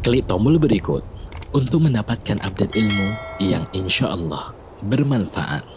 Klik tombol berikut untuk mendapatkan update ilmu yang insya Allah bermanfaat.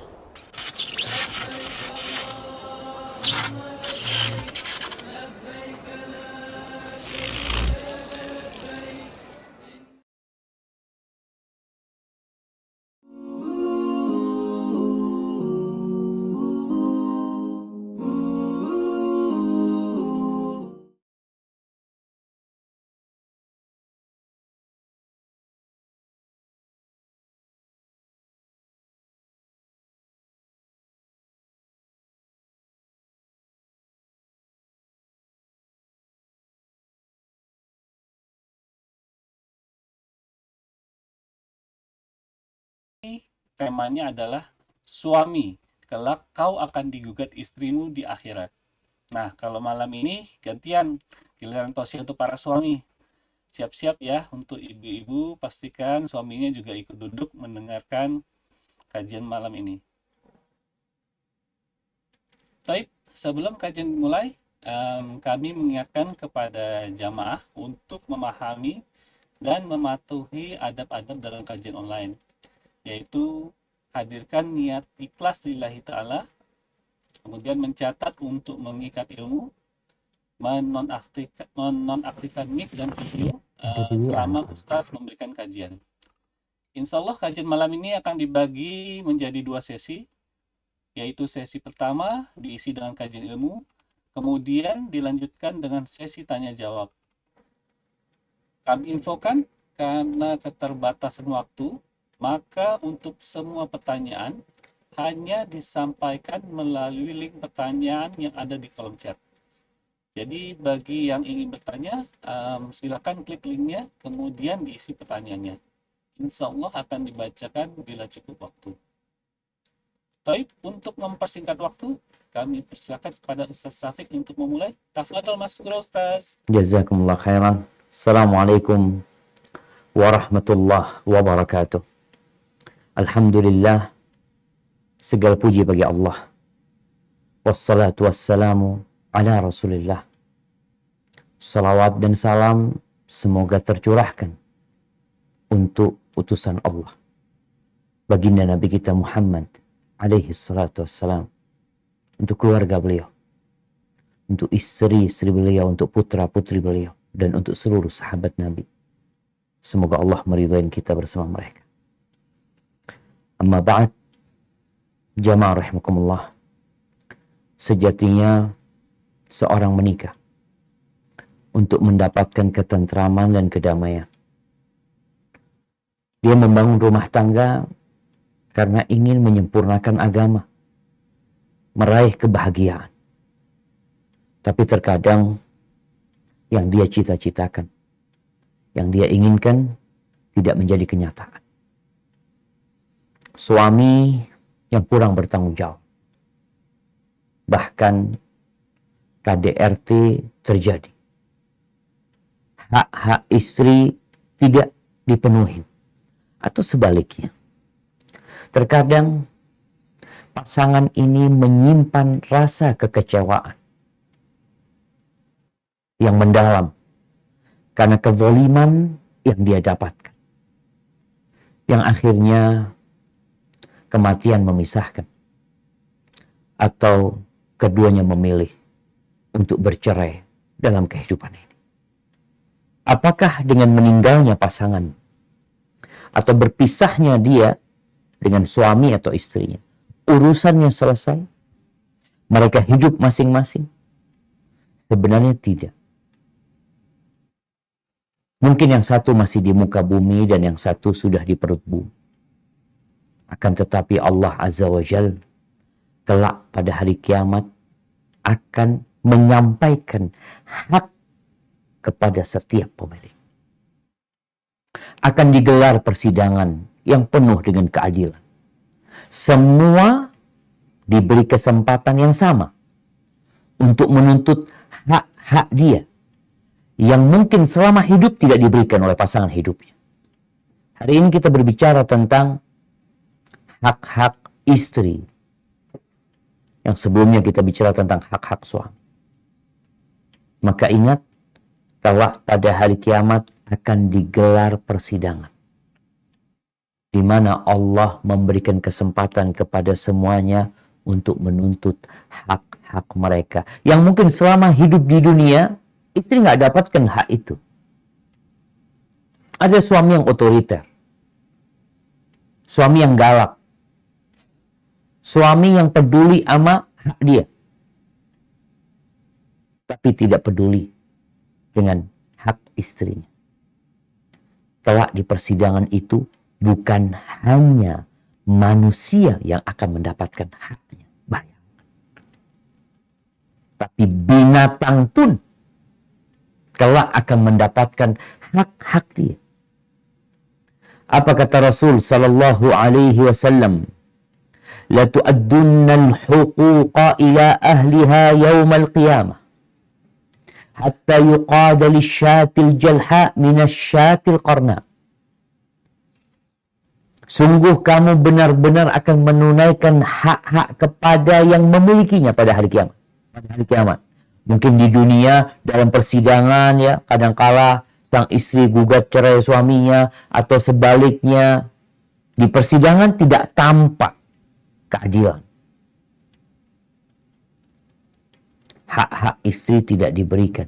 Temanya adalah suami, kelak kau akan digugat istrimu di akhirat. Nah, kalau malam ini gantian giliran Tosya untuk para suami. Siap-siap ya untuk ibu-ibu, pastikan suaminya juga ikut duduk mendengarkan kajian malam ini. Baik, sebelum kajian dimulai, kami mengingatkan kepada jamaah untuk memahami dan mematuhi adab-adab dalam kajian online, yaitu hadirkan niat ikhlas lillahi ta'ala, kemudian mencatat untuk mengikat ilmu, menonaktifkan mic dan video selama Ustaz memberikan kajian. Insya Allah kajian malam ini akan dibagi menjadi 2 sesi, yaitu sesi pertama diisi dengan kajian ilmu, kemudian dilanjutkan dengan sesi tanya jawab. Kami infokan karena keterbatasan waktu, maka untuk semua pertanyaan hanya disampaikan melalui link pertanyaan yang ada di kolom chat. Jadi bagi yang ingin bertanya, silakan klik linknya, kemudian diisi pertanyaannya. Insya Allah akan dibacakan bila cukup waktu. Baik, untuk mempersingkat waktu, kami persilakan kepada Ustaz Syafiq untuk memulai. Tafadhol Maskur Ustaz. Jazakumullah khairan. Assalamualaikum warahmatullahi wabarakatuh. Alhamdulillah, segala puji bagi Allah. Wassalatu wassalamu ala Rasulillah. Salawat dan salam semoga tercurahkan untuk utusan Allah, baginda Nabi kita Muhammad alaihi salatu wassalam, untuk keluarga beliau, untuk istri-istri beliau, untuk putra-putri beliau, dan untuk seluruh sahabat Nabi. Semoga Allah meridhai kita bersama mereka. Amma ba'd, jamaah rahimakumullah. Sejatinya seorang menikah untuk mendapatkan ketentraman dan kedamaian. Dia membangun rumah tangga karena ingin menyempurnakan agama, meraih kebahagiaan. Tapi terkadang yang dia cita-citakan, yang dia inginkan tidak menjadi kenyataan. Suami yang kurang bertanggung jawab, bahkan KDRT terjadi. Hak-hak istri tidak dipenuhi, atau sebaliknya. Terkadang pasangan ini menyimpan rasa kekecewaan yang mendalam karena kezaliman yang dia dapatkan, yang akhirnya kematian memisahkan, atau keduanya memilih untuk bercerai dalam kehidupan ini. Apakah dengan meninggalnya pasangan atau berpisahnya dia dengan suami atau istrinya, urusannya selesai? Mereka hidup masing-masing? Sebenarnya tidak. Mungkin yang satu masih di muka bumi dan yang satu sudah di perut bumi. Akan tetapi Allah Azza wa Jalla kelak pada hari kiamat akan menyampaikan hak kepada setiap pemilik. Akan digelar persidangan yang penuh dengan keadilan. Semua diberi kesempatan yang sama untuk menuntut hak-hak dia yang mungkin selama hidup tidak diberikan oleh pasangan hidupnya. Hari ini kita berbicara tentang hak-hak istri, yang sebelumnya kita bicara tentang hak-hak suami. Maka ingat, kelak pada hari kiamat akan digelar persidangan di mana Allah memberikan kesempatan kepada semuanya untuk menuntut hak-hak mereka yang mungkin selama hidup di dunia istri nggak dapatkan hak itu. Ada suami yang otoriter, suami yang galak, suami yang peduli sama hak dia, tapi tidak peduli dengan hak istrinya. Kelak di persidangan itu bukan hanya manusia yang akan mendapatkan haknya, bayangkan, tapi binatang pun kelak akan mendapatkan hak-hak dia. Apa kata Rasul sallallahu alaihi wasallam? La tu'addunna al-huquqa ila ahliha yawm al-qiyamah hatta yuqada lisyatil jalha minasyatil qarna. Sungguh kamu benar-benar akan menunaikan hak-hak kepada yang memilikinya pada hari kiamat. Pada hari kiamat. Mungkin di dunia dalam persidangan ya, kadangkala sang istri gugat cerai suaminya atau sebaliknya. Di persidangan tidak tampak keadilan. Hak-hak istri tidak diberikan.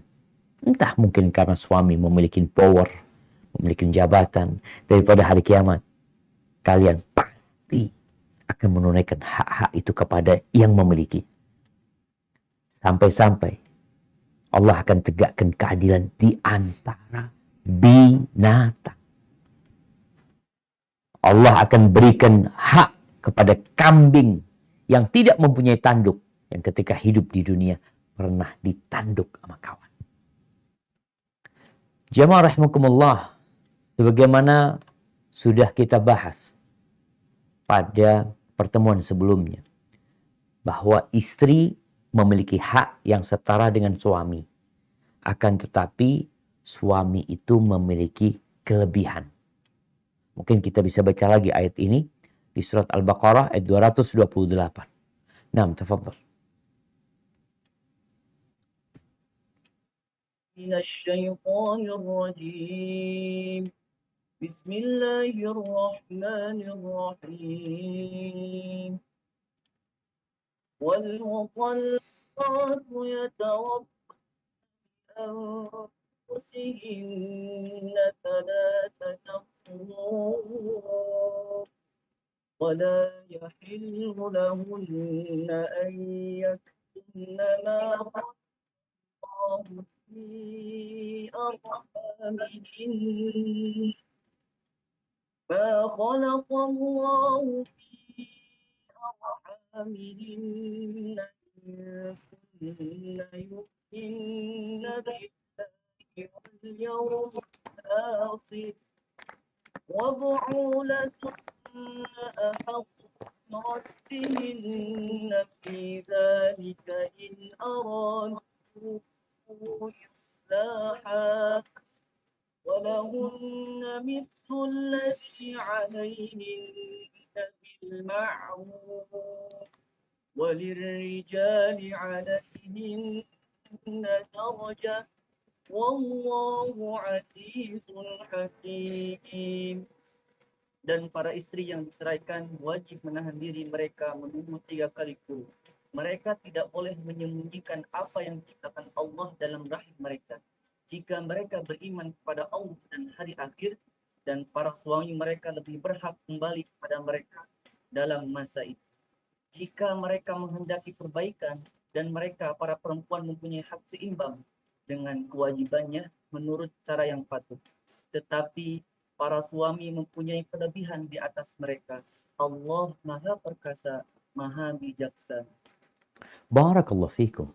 Entah mungkin karena suami memiliki power, memiliki jabatan. Daripada hari kiamat, kalian pasti akan menunaikan hak-hak itu kepada yang memiliki. Sampai-sampai Allah akan tegakkan keadilan di antara binatang. Allah akan berikan hak kepada kambing yang tidak mempunyai tanduk, yang ketika hidup di dunia pernah ditanduk sama kawan. Jamaah rahimakumullah, sebagaimana sudah kita bahas pada pertemuan sebelumnya, bahwa istri memiliki hak yang setara dengan suami. Akan tetapi suami itu memiliki kelebihan. Mungkin kita bisa baca lagi ayat ini di surat Al-Baqarah ayat 228. Naam, tafadhal. Minasyaitonir rajim. Bismillahirrahmanirrahim. Wal mutallaqatu yatawaffawna anfusihinna thalathata qurun ولا يحل لهن أن يكتمن ما خلق الله في أرحامهن ما خلق الله في أرحامهن إن كن يؤمن بالله واليوم الآخر وبعولتهن أحق بردهن في ذلك إن أرادوا إصلاحا ولهن مثل الذي عليهن بالمعروف وللرجال عليهن درجة والله عزيز حكيم. Dan para istri yang diceraikan wajib menahan diri mereka menunggu 3 kali kurun. Mereka tidak boleh menyembunyikan apa yang diciptakan Allah dalam rahim mereka. Jika mereka beriman kepada Allah dan hari akhir, dan para suami mereka lebih berhak kembali kepada mereka dalam masa itu. Jika mereka menghendaki perbaikan dan mereka para perempuan mempunyai hak seimbang dengan kewajibannya menurut cara yang patut. Tetapi para suami mempunyai kelebihan di atas mereka. Allah Maha Perkasa, Maha Bijaksana. Barakallahu fikum.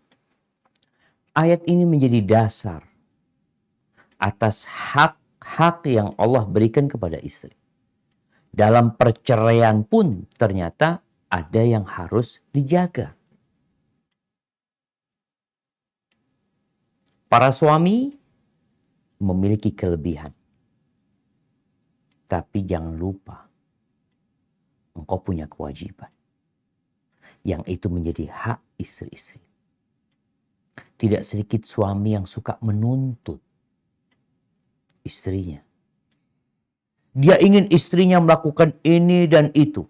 Ayat ini menjadi dasar atas hak-hak yang Allah berikan kepada istri. Dalam perceraian pun ternyata ada yang harus dijaga. Para suami memiliki kelebihan. Tapi jangan lupa, engkau punya kewajiban. Yang itu menjadi hak istri-istri. Tidak sedikit suami yang suka menuntut istrinya. Dia ingin istrinya melakukan ini dan itu.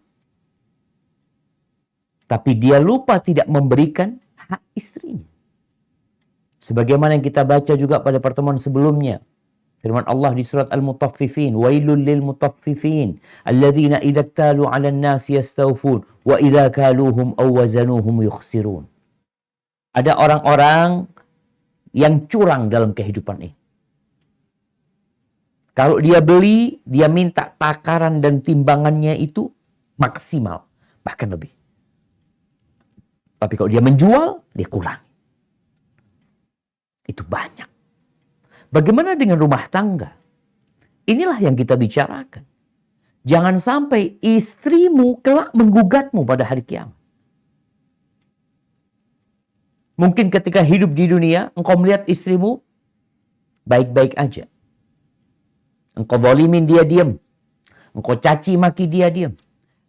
Tapi dia lupa tidak memberikan hak istrinya. Sebagaimana yang kita baca juga pada pertemuan sebelumnya. Firman Allah di surat Al-Mutaffifin, "Wailul lil mutaffifin, alladzina idza iktalu 'alan nasi yastawfun, wa idza kaluhum aw wazanuhum yukhsirun." Ada orang-orang yang curang dalam kehidupan ini. Kalau dia beli, dia minta takaran dan timbangannya itu maksimal, bahkan lebih. Tapi kalau dia menjual, dia kurang. Itu banyak. Bagaimana dengan rumah tangga? Inilah yang kita bicarakan. Jangan sampai istrimu kelak menggugatmu pada hari kiamat. Mungkin ketika hidup di dunia, engkau melihat istrimu baik-baik aja. Engkau zalimin, dia diam. Engkau caci maki, dia diam.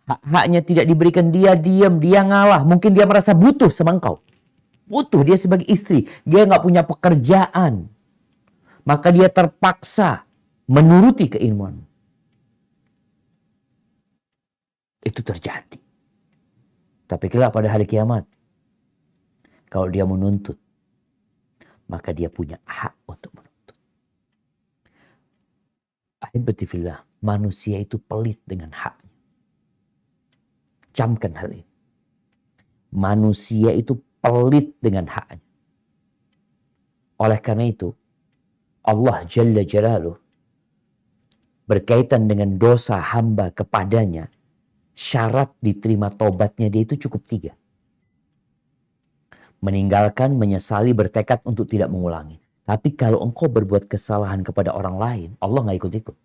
Hak-haknya tidak diberikan, dia diam, dia ngalah. Mungkin dia merasa butuh sama engkau. Butuh dia sebagai istri. Dia nggak punya pekerjaan. Maka dia terpaksa menuruti keinginan. Itu terjadi. Tapi kelak pada hari kiamat, kalau dia menuntut, maka dia punya hak untuk menuntut. Ahibati fillah, manusia itu pelit dengan haknya. Camkan hal ini. Manusia itu pelit dengan haknya. Oleh karena itu, Allah Jalla Jalaluh berkaitan dengan dosa hamba kepadanya, syarat diterima taubatnya dia itu cukup 3. Meninggalkan, menyesali, bertekad untuk tidak mengulangi. Tapi kalau engkau berbuat kesalahan kepada orang lain, Allah nggak ikut-ikut.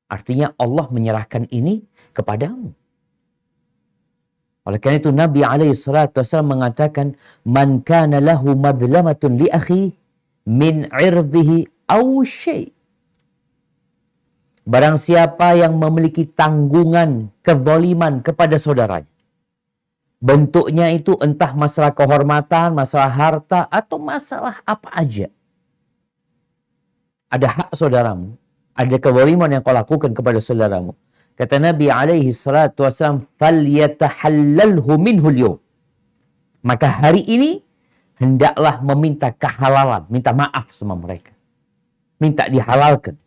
Artinya Allah menyerahkan ini kepadamu. Oleh karena itu Nabi SAW mengatakan, "Man kana lahu madlamatun li akhi min irdihi aw syai'." Barang siapa yang memiliki tanggungan kezaliman kepada saudaranya, bentuknya itu entah masalah kehormatan, masalah harta, atau masalah apa aja. Ada hak saudaramu, ada kezaliman yang kau lakukan kepada saudaramu. Kata Nabi SAW, "Falyatahallalhu minhu al-yawm." Maka hari ini hendaklah meminta kehalalan, minta maaf sama mereka. Minta dihalalkan.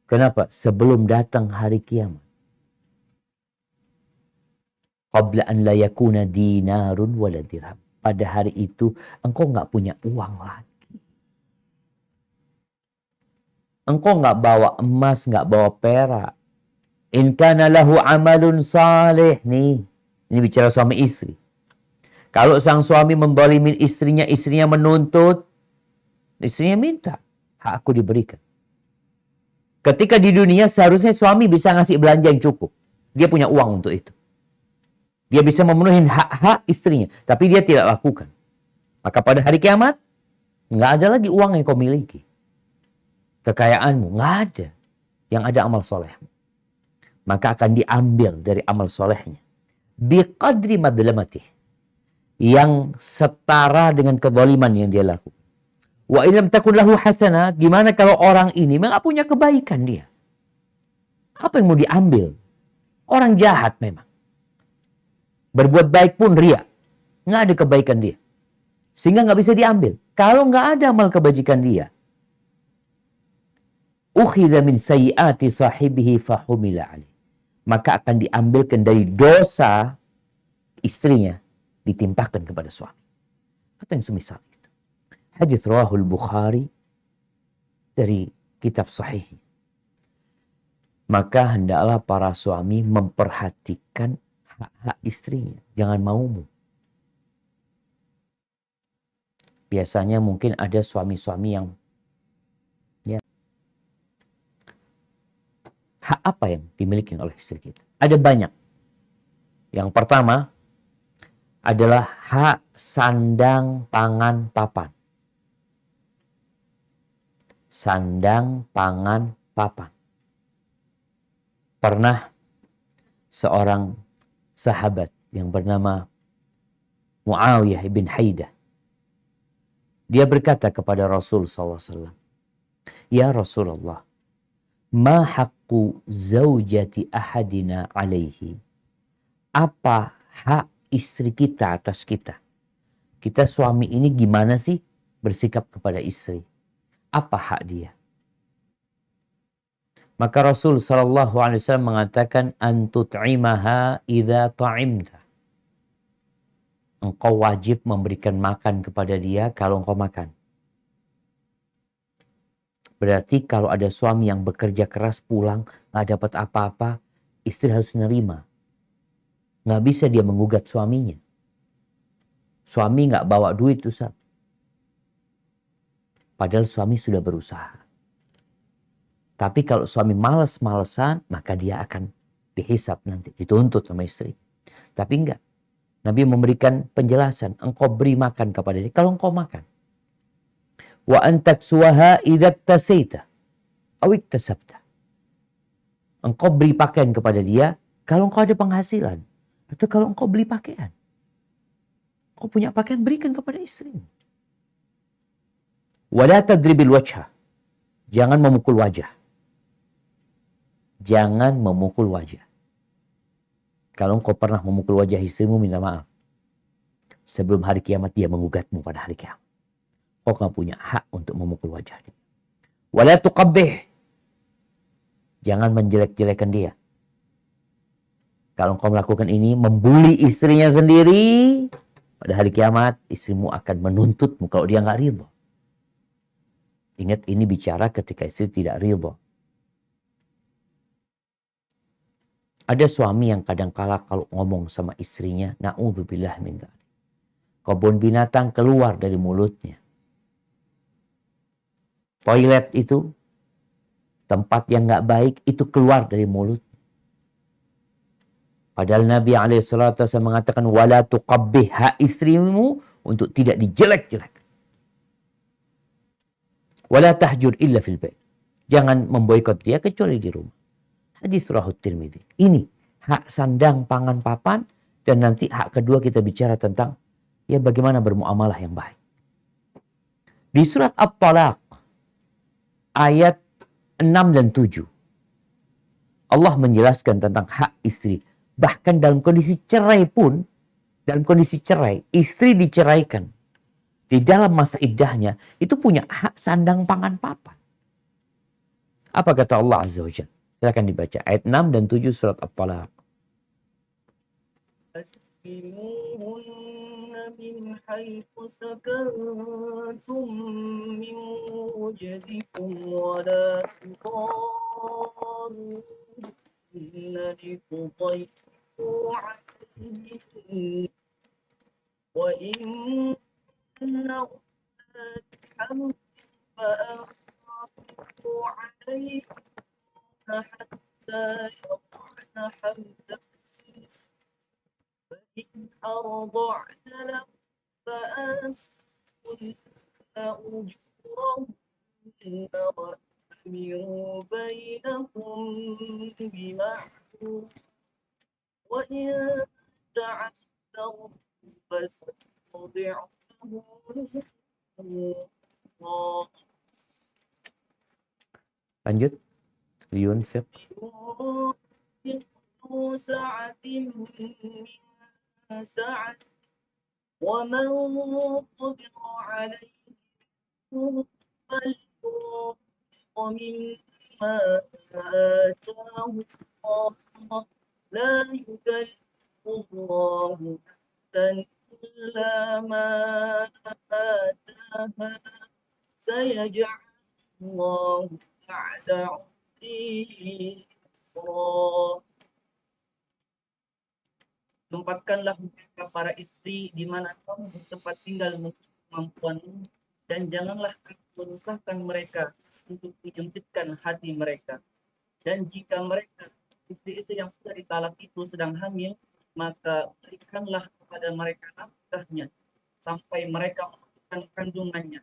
Kenapa? Sebelum datang hari kiamat. Qabla an la yakuna dinarun wala dirham. Pada hari itu engkau nggak punya uang lagi. Engkau nggak bawa emas, nggak bawa perak. In kana lahu amalun salih. Nih, ini bicara suami istri. Kalau sang suami menzalimi istrinya, istrinya menuntut, istrinya minta, hak aku diberikan. Ketika di dunia seharusnya suami bisa ngasih belanja yang cukup. Dia punya uang untuk itu. Dia bisa memenuhi hak-hak istrinya, tapi dia tidak lakukan. Maka pada hari kiamat, nggak ada lagi uang yang kau miliki. Kekayaanmu, nggak ada. Yang ada amal solehmu. Maka akan diambil dari amal solehnya. Biqadri madlamatih. Yang setara dengan kezaliman yang dia lakukan. Wa illam takun lahu hasanat, gimana kalau orang ini nggak punya kebaikan dia? Apa yang mau diambil? Orang jahat memang. Berbuat baik pun ria. Nggak ada kebaikan dia. Sehingga nggak bisa diambil. Kalau nggak ada amal kebajikan dia. Ukhidha min sayyiati sahibihi fahumila alaih. Maka akan diambilkan dari dosa istrinya, ditimpakan kepada suami. Atau yang semisal itu. Hadits rawahul Bukhari dari kitab sahih. Maka hendaklah para suami memperhatikan hak-hak istrinya. Jangan maumu. Biasanya mungkin ada suami-suami yang hak apa yang dimiliki oleh istri kita? Ada banyak. Yang pertama adalah hak sandang, pangan, papan. Sandang, pangan, papan. Pernah seorang sahabat yang bernama Muawiyah bin Haidah. Dia berkata kepada Rasul SAW, Ya Rasulullah, ma haqqu zaujati ahadina alaihi? Apa hak istri kita atas kita? Kita suami ini gimana sih bersikap kepada istri? Apa hak dia? Maka Rasul sallallahu alaihi wasallam mengatakan antut'imaha idza ta'imta. Engkau wajib memberikan makan kepada dia kalau engkau makan. Berarti kalau ada suami yang bekerja keras pulang nggak dapat apa-apa, istri harus nerima. Nggak bisa dia menggugat suaminya. Suami nggak bawa duit, Ustaz. Padahal suami sudah berusaha. Tapi kalau suami malas-malesan, maka dia akan dihisap nanti, dituntut sama istri. Tapi enggak. Nabi memberikan penjelasan, engkau beri makan kepada dia kalau engkau makan. Wa antaksuha idza tasaita aw iktasabta. Engkau beri pakaian kepada dia kalau engkau ada penghasilan atau kalau engkau beli pakaian. Engkau punya pakaian, berikan kepada istri. Wala tadribil wajha. Jangan memukul wajah. Jangan memukul wajah. Kalau engkau pernah memukul wajah istrimu, minta maaf. Sebelum hari kiamat dia menggugatmu pada hari kiamat. Kau nggak punya hak untuk memukul wajah dia. Wala tuqabbih. Jangan menjelek-jelekan dia. Kalau engkau melakukan ini, membuli istrinya sendiri, pada hari kiamat istrimu akan menuntutmu kalau dia nggak ridho. Ingat, ini bicara ketika istri tidak ridho. Ada suami yang kadang-kala kalau ngomong sama istrinya, na'udzubillah min dzalik, kebun binatang keluar dari mulutnya. Toilet itu, tempat yang nggak baik itu keluar dari mulut. Padahal Nabi SAW mengatakan, wala tuqabbih, hak istrimu untuk tidak dijelek-jelek. Wala tahjur illa fil bait. Jangan memboikot dia kecuali di rumah. Hadis riwayat Tirmidzi. Ini hak sandang pangan papan, dan nanti hak kedua kita bicara tentang ya bagaimana bermuamalah yang baik. Di surat At-Talaq ayat 6 dan 7 Allah menjelaskan tentang hak istri. Bahkan dalam kondisi cerai pun, dalam kondisi cerai, istri diceraikan, di dalam masa iddahnya itu punya hak sandang pangan papan. Apa kata Allah Azza wa Jalla? Silakan dibaca ayat 6 dan 7 surat At-Talaq. أسكنوهن من حيث سكنتم من وجدكم ولا تضاروهن لتضيقوا عليهن وإن أولاد حمل فأنفقوا عليهن حتى يضعن حملهن فإن أرضعن لكم فآتوهن أجورهن وأتمروا بينكم بمعروف وإن تعسروا فسترضع له الله. Lanjut. Liyunfiq. ذو سعة من سعة ومن قدر عليه فلينفق مما آتاه الله لا يكلف الله نفسا إلا ما آتاها سيجعل الله بعد عسر يسرا. Tempatkanlah mereka para istri di mana kamu bertempat tinggal menurut kemampuanmu, dan janganlah kamu merusakkan mereka untuk menyempitkan hati mereka. Dan jika mereka istri-istri yang sudah ditalak itu sedang hamil, maka berikanlah kepada mereka nafkahnya sampai mereka membuahkan kandungannya.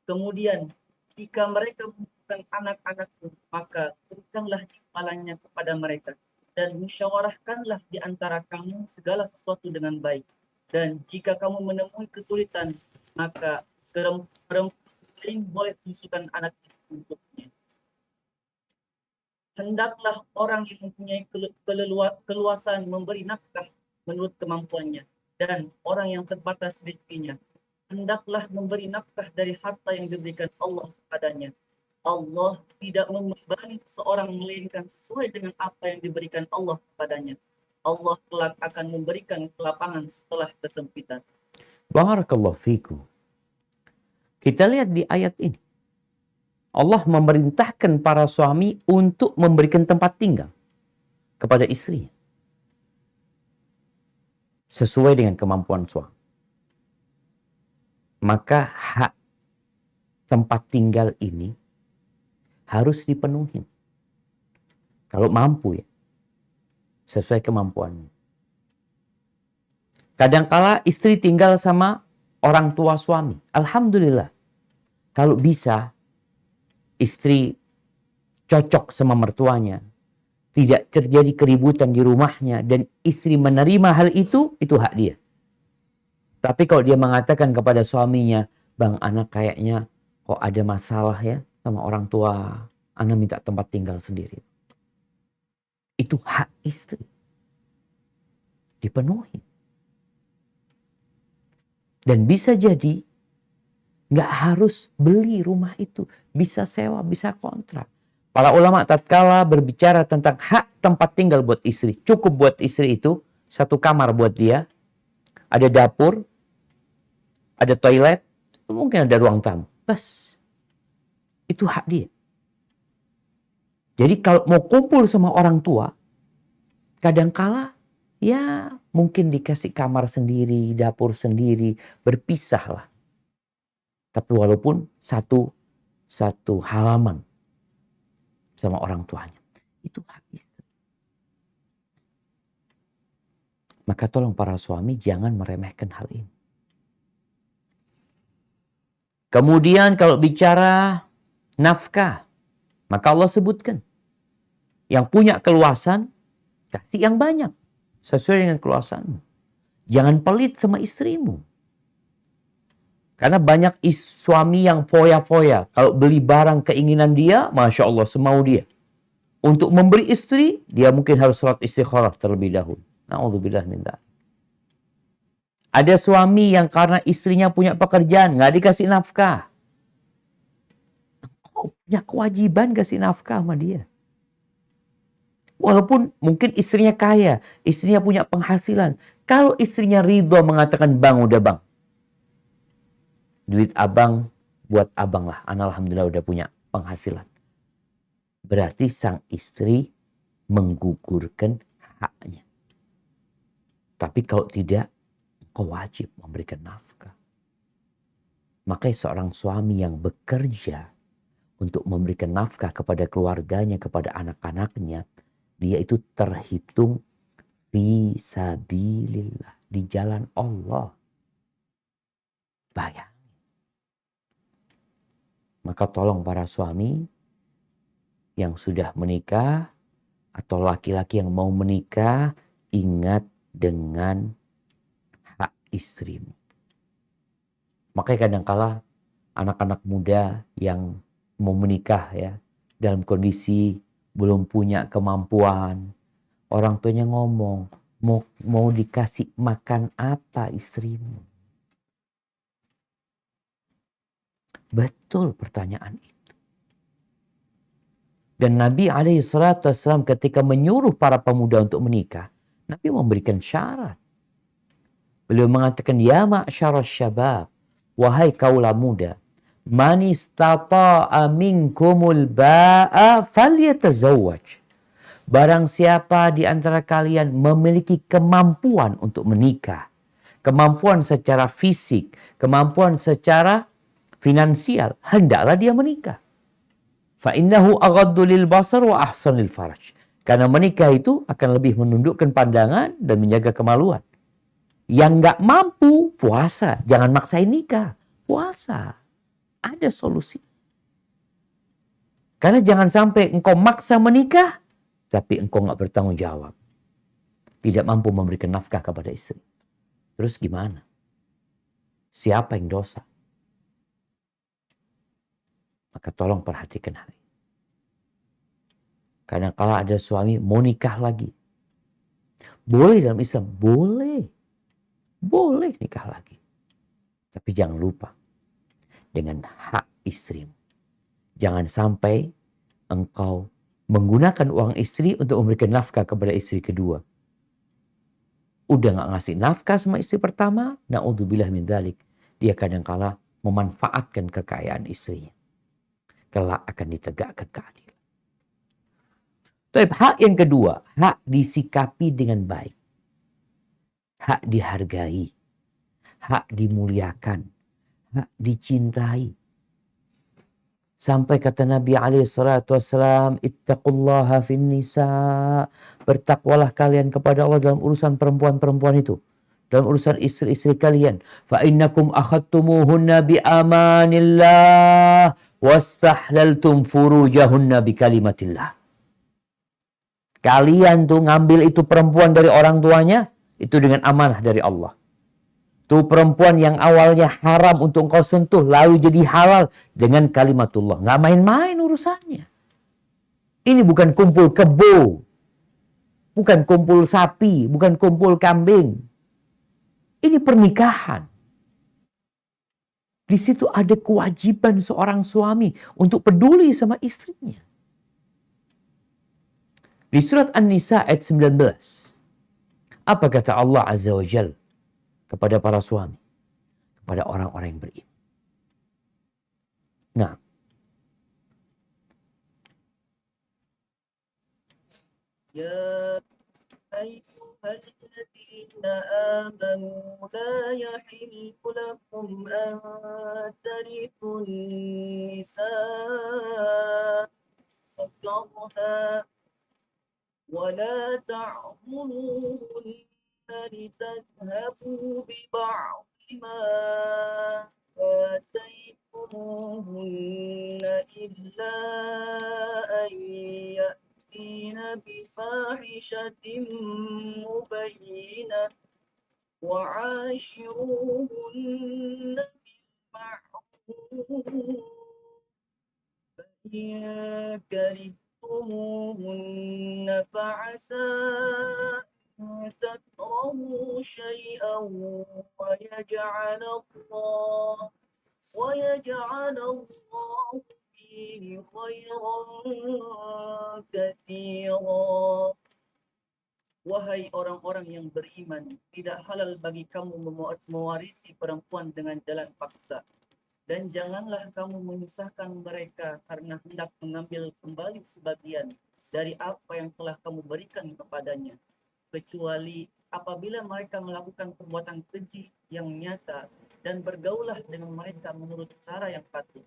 Kemudian jika mereka membuahkan anak-anak, maka berikanlah imbalannya kepada mereka. Dan musyawarahkanlah di antara kamu segala sesuatu dengan baik. Dan jika kamu menemui kesulitan, maka perempuan lain boleh menyusukan anak untuknya. hendaklah orang yang mempunyai keluasan memberi nafkah menurut kemampuannya, dan orang yang terbatas rezekinya hendaklah memberi nafkah dari harta yang diberikan Allah kepadanya. Allah tidak membebani seseorang melainkan sesuai dengan apa yang diberikan Allah kepadanya. Allah kelak akan memberikan kelapangan setelah kesempitan. Barakallahu fikum. Kita lihat di ayat ini. Allah memerintahkan para suami untuk memberikan tempat tinggal kepada istrinya. Sesuai dengan kemampuan suami. Maka hak tempat tinggal ini harus dipenuhi. Kalau mampu ya. Sesuai kemampuannya. Kadangkala istri tinggal sama orang tua suami. Alhamdulillah. Kalau bisa istri cocok sama mertuanya, tidak terjadi keributan di rumahnya, dan istri menerima hal itu hak dia. Tapi kalau dia mengatakan kepada suaminya, "Bang, anak kayaknya kok ada masalah ya sama orang tua, anak minta tempat tinggal sendiri." Itu hak istri. Dipenuhi. Dan bisa jadi nggak harus beli rumah itu. Bisa sewa, bisa kontrak. Para ulama tatkala berbicara tentang hak tempat tinggal buat istri. Cukup buat istri itu satu kamar buat dia. Ada dapur. Ada toilet. Mungkin ada ruang tamu. Bas. Itu hak dia. Jadi kalau mau kumpul sama orang tua. Kadangkala ya mungkin dikasih kamar sendiri. Dapur sendiri. Berpisah lah. Tapi walaupun satu halaman sama orang tuanya. Itu hak istri. Maka tolong para suami jangan meremehkan hal ini. Kemudian kalau bicara nafkah. Maka Allah sebutkan. Yang punya keluasan, kasih yang banyak. Sesuai dengan keluasanmu. Jangan pelit sama istrimu. Karena banyak suami yang foya-foya. Kalau beli barang keinginan dia, Masya Allah, semau dia. Untuk memberi istri, dia mungkin harus salat istikharah terlebih dahulu. Na'udzubillah min dzalik. Ada suami yang karena istrinya punya pekerjaan, nggak dikasih nafkah. Kau punya kewajiban kasih nafkah sama dia. Walaupun mungkin istrinya kaya, istrinya punya penghasilan. Kalau istrinya ridho mengatakan, "Bang, udah bang. Duit abang buat abang lah. Ana alhamdulillah udah punya penghasilan." Berarti sang istri menggugurkan haknya. Tapi kalau tidak, kau wajib memberikan nafkah. Makanya seorang suami yang bekerja untuk memberikan nafkah kepada keluarganya, kepada anak-anaknya, dia itu terhitung fi sabilillah, di jalan Allah. Bayang. Maka tolong para suami yang sudah menikah atau laki-laki yang mau menikah, ingat dengan hak istrimu. Makanya kadangkala anak-anak muda yang mau menikah ya, dalam kondisi belum punya kemampuan, orang tuanya ngomong, mau dikasih makan apa istrimu? Betul pertanyaan itu. Dan Nabi SAW ketika menyuruh para pemuda untuk menikah, Nabi memberikan syarat. Beliau mengatakan, "Ya ma'syarasy syabab, wahai kaula muda, man istata'a minkumul ba'a falyatazawwaj." Barang siapa di antara kalian memiliki kemampuan untuk menikah, kemampuan secara fisik, kemampuan secara finansial, hendaklah dia menikah. Fa innahu aghaddu lil basar wa ahsan lil faraj. Karena menikah itu akan lebih menundukkan pandangan dan menjaga kemaluan. Yang nggak mampu, puasa. Jangan maksain nikah. Puasa. Ada solusi. Karena jangan sampai engkau maksa menikah, tapi engkau nggak bertanggung jawab. Tidak mampu memberikan nafkah kepada istri. Terus gimana? Siapa yang dosa? Maka tolong perhatikan hal ini. Kadang-kala ada suami mau nikah lagi. Boleh dalam Islam, boleh. Boleh nikah lagi. Tapi jangan lupa dengan hak istrimu. Jangan sampai engkau menggunakan uang istri untuk memberikan nafkah kepada istri kedua. Udah gak ngasih nafkah sama istri pertama, na'udzubillah min dzalik. Dia kadangkala memanfaatkan kekayaan istrinya. Kelak akan ditegakkan keadilan. Tapi hak yang kedua, hak disikapi dengan baik. Hak dihargai. Hak dimuliakan. Hak dicintai. Sampai kata Nabi SAW, ittaqullaha fin nisa. Bertakwalah kalian kepada Allah dalam urusan perempuan-perempuan itu. Dalam urusan istri-istri kalian. Fa innakum akhadtumuhunna bi amanillah. Wastahlaltum furujahunna bi kalimatillah. Kalian tuh ngambil itu perempuan dari orang tuanya. Itu dengan amanah dari Allah. Tuh perempuan yang awalnya haram untuk engkau sentuh, lalu jadi halal dengan kalimatullah. Nggak main-main urusannya. Ini bukan kumpul kebo. Bukan kumpul sapi, bukan kumpul kambing. Ini pernikahan. Di situ ada kewajiban seorang suami untuk peduli sama istrinya. Di surat An-Nisa ayat 19. Apa kata Allah Azza wa Jalla kepada para suami, kepada orang-orang yang beriman? Nah, يا أيها الذين آمنوا لا يحل لكم أن ترثوا النساء كرها ولا تعضلوهن لتذهبوا ببعض ما آتيتموهن إلا أن يأتين بفاحشة مبينة وعاشروهن بالمعروف فإن كرهتموهن فعسى أن تكرهوا شيئا ويجعل الله فيه خيرا كثيرا. Wahai orang-orang yang beriman, tidak halal bagi kamu mewarisi perempuan dengan jalan paksa. Dan janganlah kamu menyusahkan mereka karena hendak mengambil kembali sebagian dari apa yang telah kamu berikan kepadanya. Kecuali apabila mereka melakukan perbuatan keji yang nyata dan bergaulah dengan mereka menurut cara yang patut.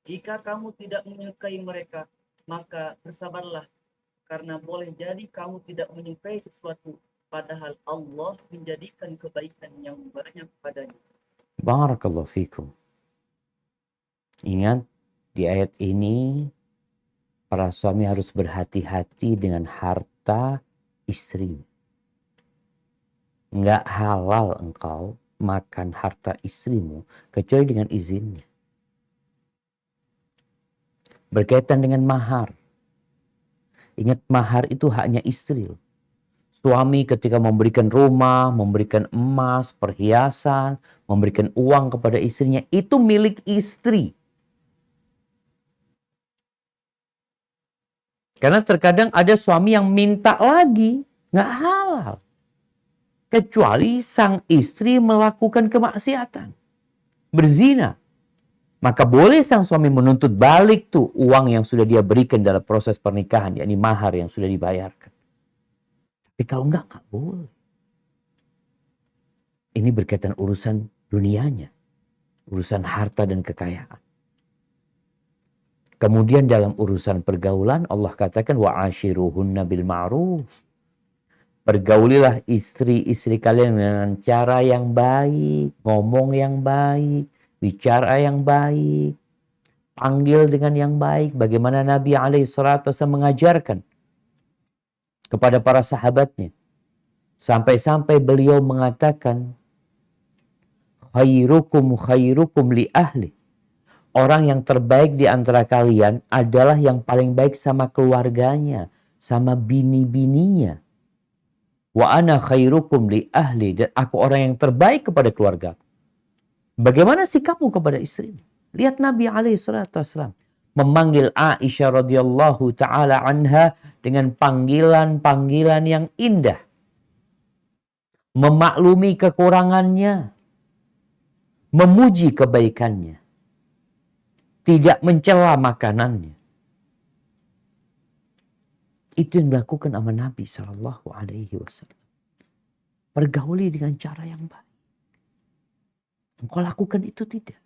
Jika kamu tidak menyukai mereka, maka bersabarlah, karena boleh jadi kamu tidak menyukai sesuatu, padahal Allah menjadikan kebaikan yang banyak padanya. barakallahu fikum. Ingat, di ayat ini para suami harus berhati-hati dengan harta istri. Nggak halal engkau makan harta istrimu kecuali dengan izinnya. Berkaitan dengan mahar. Ingat, mahar itu haknya istri. Suami ketika memberikan rumah, memberikan emas, perhiasan, memberikan uang kepada istrinya, itu milik istri. Karena terkadang ada suami yang minta lagi, nggak halal. Kecuali sang istri melakukan kemaksiatan, berzina. Maka boleh sang suami menuntut balik tuh uang yang sudah dia berikan dalam proses pernikahan, yakni mahar yang sudah dibayarkan. Tapi kalau nggak boleh. Ini berkaitan urusan dunianya, urusan harta dan kekayaan. Kemudian dalam urusan pergaulan Allah katakan wa'ashiruhunna bil ma'ruf. Pergaulilah istri-istri kalian dengan cara yang baik, ngomong yang baik, bicara yang baik, panggil dengan yang baik. Bagaimana Nabi SAW mengajarkan kepada para sahabatnya. Sampai-sampai beliau mengatakan, khairukum khairukum li ahli. orang yang terbaik di antara kalian adalah yang paling baik sama keluarganya, sama bini-bininya. Wa ana khairukum li ahli, dan aku orang yang terbaik kepada keluarga. Bagaimana sikapmu kepada istrimu? Lihat Nabi SAW memanggil Aisyah radhiyallahu taala anha dengan panggilan-panggilan yang indah. Memaklumi kekurangannya, memuji kebaikannya, tidak mencela makanannya. Itu yang dilakukan sama Nabi SAW. Pergauli dengan cara yang baik. Engkau lakukan itu tidak.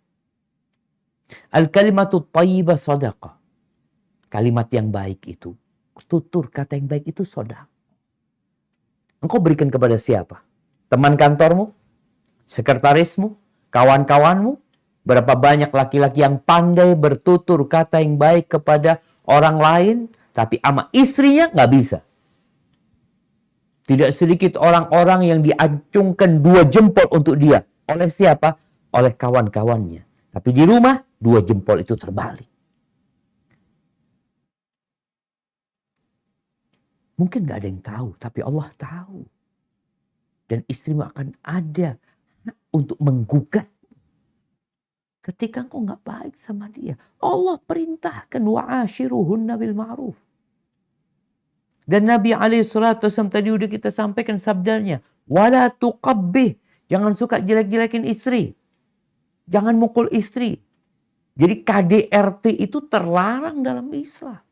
Al-kalimatut thayyibah sadaqah. Kalimat yang baik itu, tutur kata yang baik itu sedekah. Engkau berikan kepada siapa? Teman kantormu? Sekretarismu? Kawan-kawanmu? Berapa banyak laki-laki yang pandai bertutur kata yang baik kepada orang lain, tapi sama istrinya nggak bisa. Tidak sedikit orang-orang yang diacungkan 2 jempol untuk dia. Oleh siapa? Oleh kawan-kawannya. Tapi di rumah 2 jempol itu terbalik. Mungkin gak ada yang tahu, tapi Allah tahu. Dan istrimu akan ada untuk menggugat. Ketika engkau gak baik sama dia. Allah perintahkan wa'ashiruhunna bil ma'ruf. Dan Nabi SAW tadi udah kita sampaikan sabdanya. Wala tuqabbih. Jangan suka jelek-jelekin istri. Jangan mukul istri. Jadi KDRT itu terlarang dalam Islam.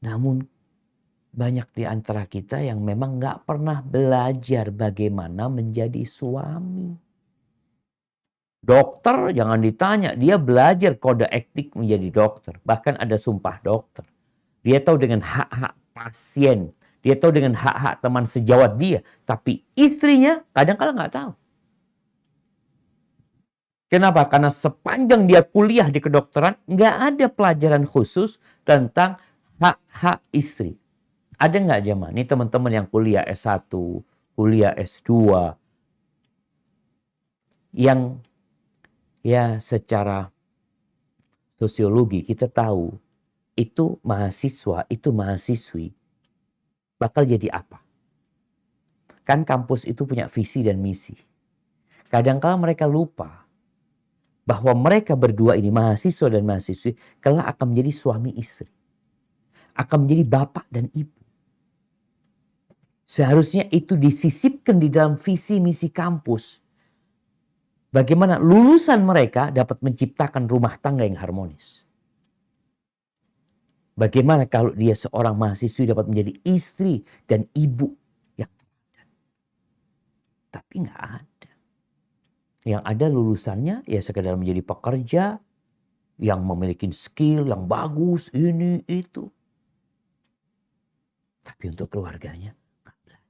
Namun banyak di antara kita yang memang gak pernah belajar bagaimana menjadi suami. Dokter jangan ditanya, dia belajar kode etik menjadi dokter. Bahkan ada sumpah dokter. Dia tahu dengan hak-hak pasien. Dia tahu dengan hak-hak teman sejawat dia. Tapi istrinya kadang-kadang gak tahu. Kenapa? Karena sepanjang dia kuliah di kedokteran, gak ada pelajaran khusus tentang hak-hak istri. Ada nggak jemaah? Ini teman-teman yang kuliah S1, kuliah S2. Yang ya secara sosiologi kita tahu itu mahasiswa, itu mahasiswi bakal jadi apa? Kan kampus itu punya visi dan misi. Kadang-kala mereka lupa bahwa mereka berdua ini mahasiswa dan mahasiswi kelak akan menjadi suami istri. Akan menjadi bapak dan ibu. Seharusnya itu disisipkan di dalam visi misi kampus. Bagaimana lulusan mereka dapat menciptakan rumah tangga yang harmonis. Bagaimana kalau dia seorang mahasiswi dapat menjadi istri dan ibu yang teladan. Tapi nggak ada. Yang ada lulusannya ya sekedar menjadi pekerja yang memiliki skill yang bagus, ini, itu. Tapi untuk keluarganya nggak belajar.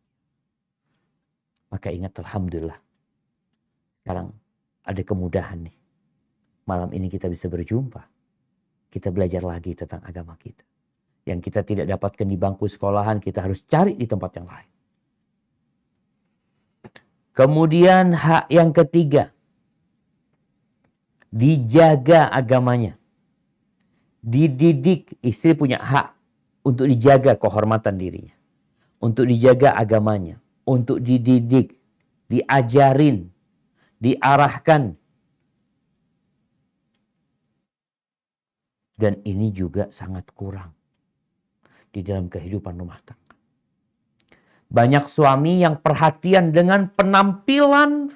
Maka ingat, alhamdulillah. Sekarang ada kemudahan nih. Malam ini kita bisa berjumpa. Kita belajar lagi tentang agama kita. Yang kita tidak dapatkan di bangku sekolahan, kita harus cari di tempat yang lain. Kemudian hak yang ketiga. Dijaga agamanya. Dididik. Istri punya hak untuk dijaga kehormatan dirinya. Untuk dijaga agamanya. Untuk dididik. Diajarin. Diarahkan. Dan ini juga sangat kurang di dalam kehidupan rumah tangga. Banyak suami yang perhatian dengan penampilan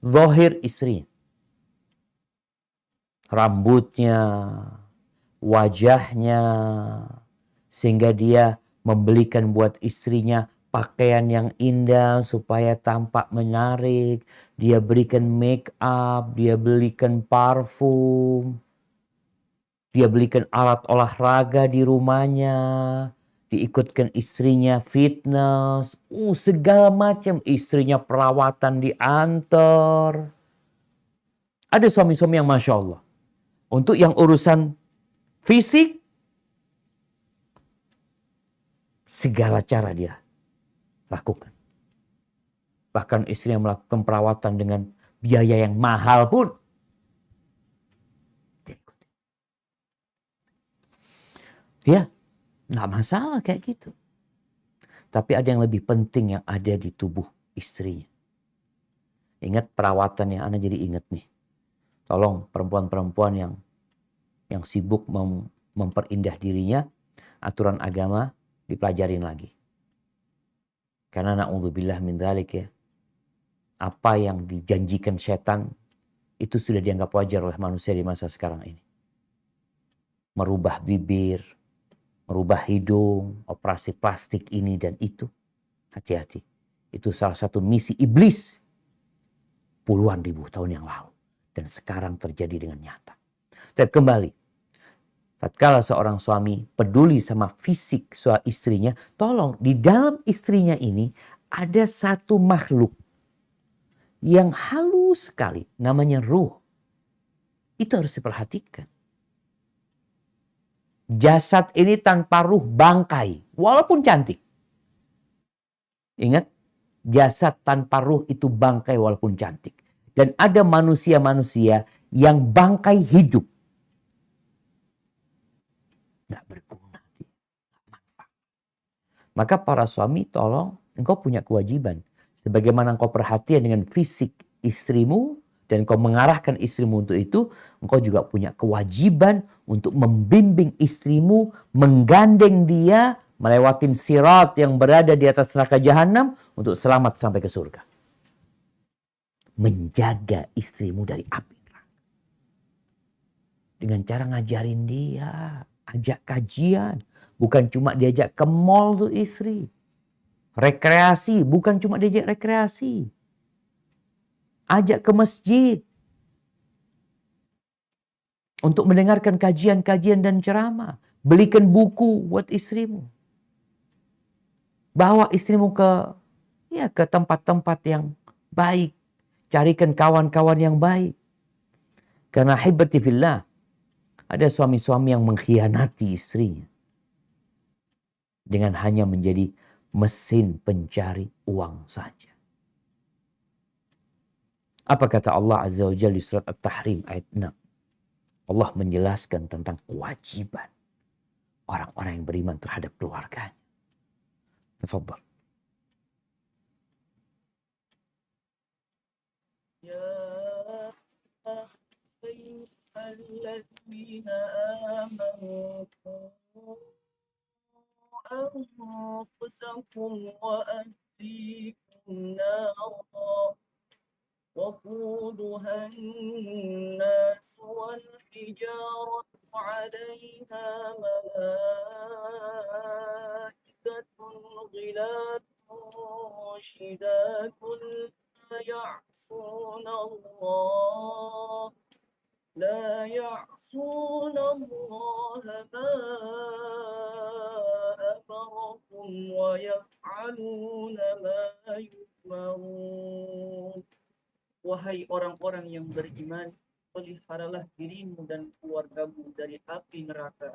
zahir istrinya. Rambutnya, wajahnya, sehingga dia membelikan buat istrinya pakaian yang indah supaya tampak menarik. Dia berikan make up, dia belikan parfum. Dia belikan alat olahraga di rumahnya. Diikutkan istrinya fitness. Segala macam. Istrinya perawatan diantar. Ada suami-suami yang Masya Allah. Untuk yang urusan fisik. Segala cara dia lakukan. Bahkan istrinya melakukan perawatan dengan biaya yang mahal pun dia ikuti. Ya, nggak masalah kayak gitu. Tapi ada yang lebih penting yang ada di tubuh istrinya. Ingat perawatannya, Ana jadi ingat nih. Tolong perempuan-perempuan yang sibuk memperindah dirinya, aturan agama dipelajarin lagi. Karena na'udzubillah min dzalik ya. Apa yang dijanjikan setan itu sudah dianggap wajar oleh manusia di masa sekarang ini. Merubah bibir, merubah hidung, operasi plastik ini dan itu. Hati-hati. Itu salah satu misi iblis puluhan ribu tahun yang lalu. Dan sekarang terjadi dengan nyata. Tapi kembali. Tatkala seorang suami peduli sama fisik istrinya, tolong di dalam istrinya ini ada satu makhluk yang halus sekali, namanya ruh. Itu harus diperhatikan. Jasad ini tanpa ruh bangkai, walaupun cantik. Ingat, jasad tanpa ruh itu bangkai walaupun cantik. Dan ada manusia-manusia yang bangkai hidup. Nggak berguna. Nggak manfaat. Maka para suami tolong, engkau punya kewajiban. Sebagaimana engkau perhatian dengan fisik istrimu dan engkau mengarahkan istrimu untuk itu, engkau juga punya kewajiban untuk membimbing istrimu, menggandeng dia, melewatin sirat yang berada di atas neraka jahanam untuk selamat sampai ke surga. Menjaga istrimu dari api neraka. Dengan cara ngajarin dia, ajak kajian. Bukan cuma diajak ke mall tuh istri. Rekreasi, bukan cuma diajak rekreasi. Ajak ke masjid. Untuk mendengarkan kajian-kajian dan ceramah. Belikan buku buat istrimu. Bawa istrimu ke tempat-tempat yang baik. Carikan kawan-kawan yang baik. Karena hibati fillah. Ada suami-suami yang mengkhianati istrinya. Dengan hanya menjadi mesin pencari uang saja. Apa kata Allah Azza wa Jalla di surat At-Tahrim ayat 6? Allah menjelaskan tentang kewajiban orang-orang yang beriman terhadap keluarganya. Tafadhal. Ya ayyuhalladzina amanu أنفسكم وأهليكم نارا وقودها الناس والحجارة عليها ملائكة غلاظ شداد لا يعصون الله ما أمركم ويفعلون ما يؤمرون. Wahai orang-orang yang beriman, peliharalah dirimu dan keluargamu dari api neraka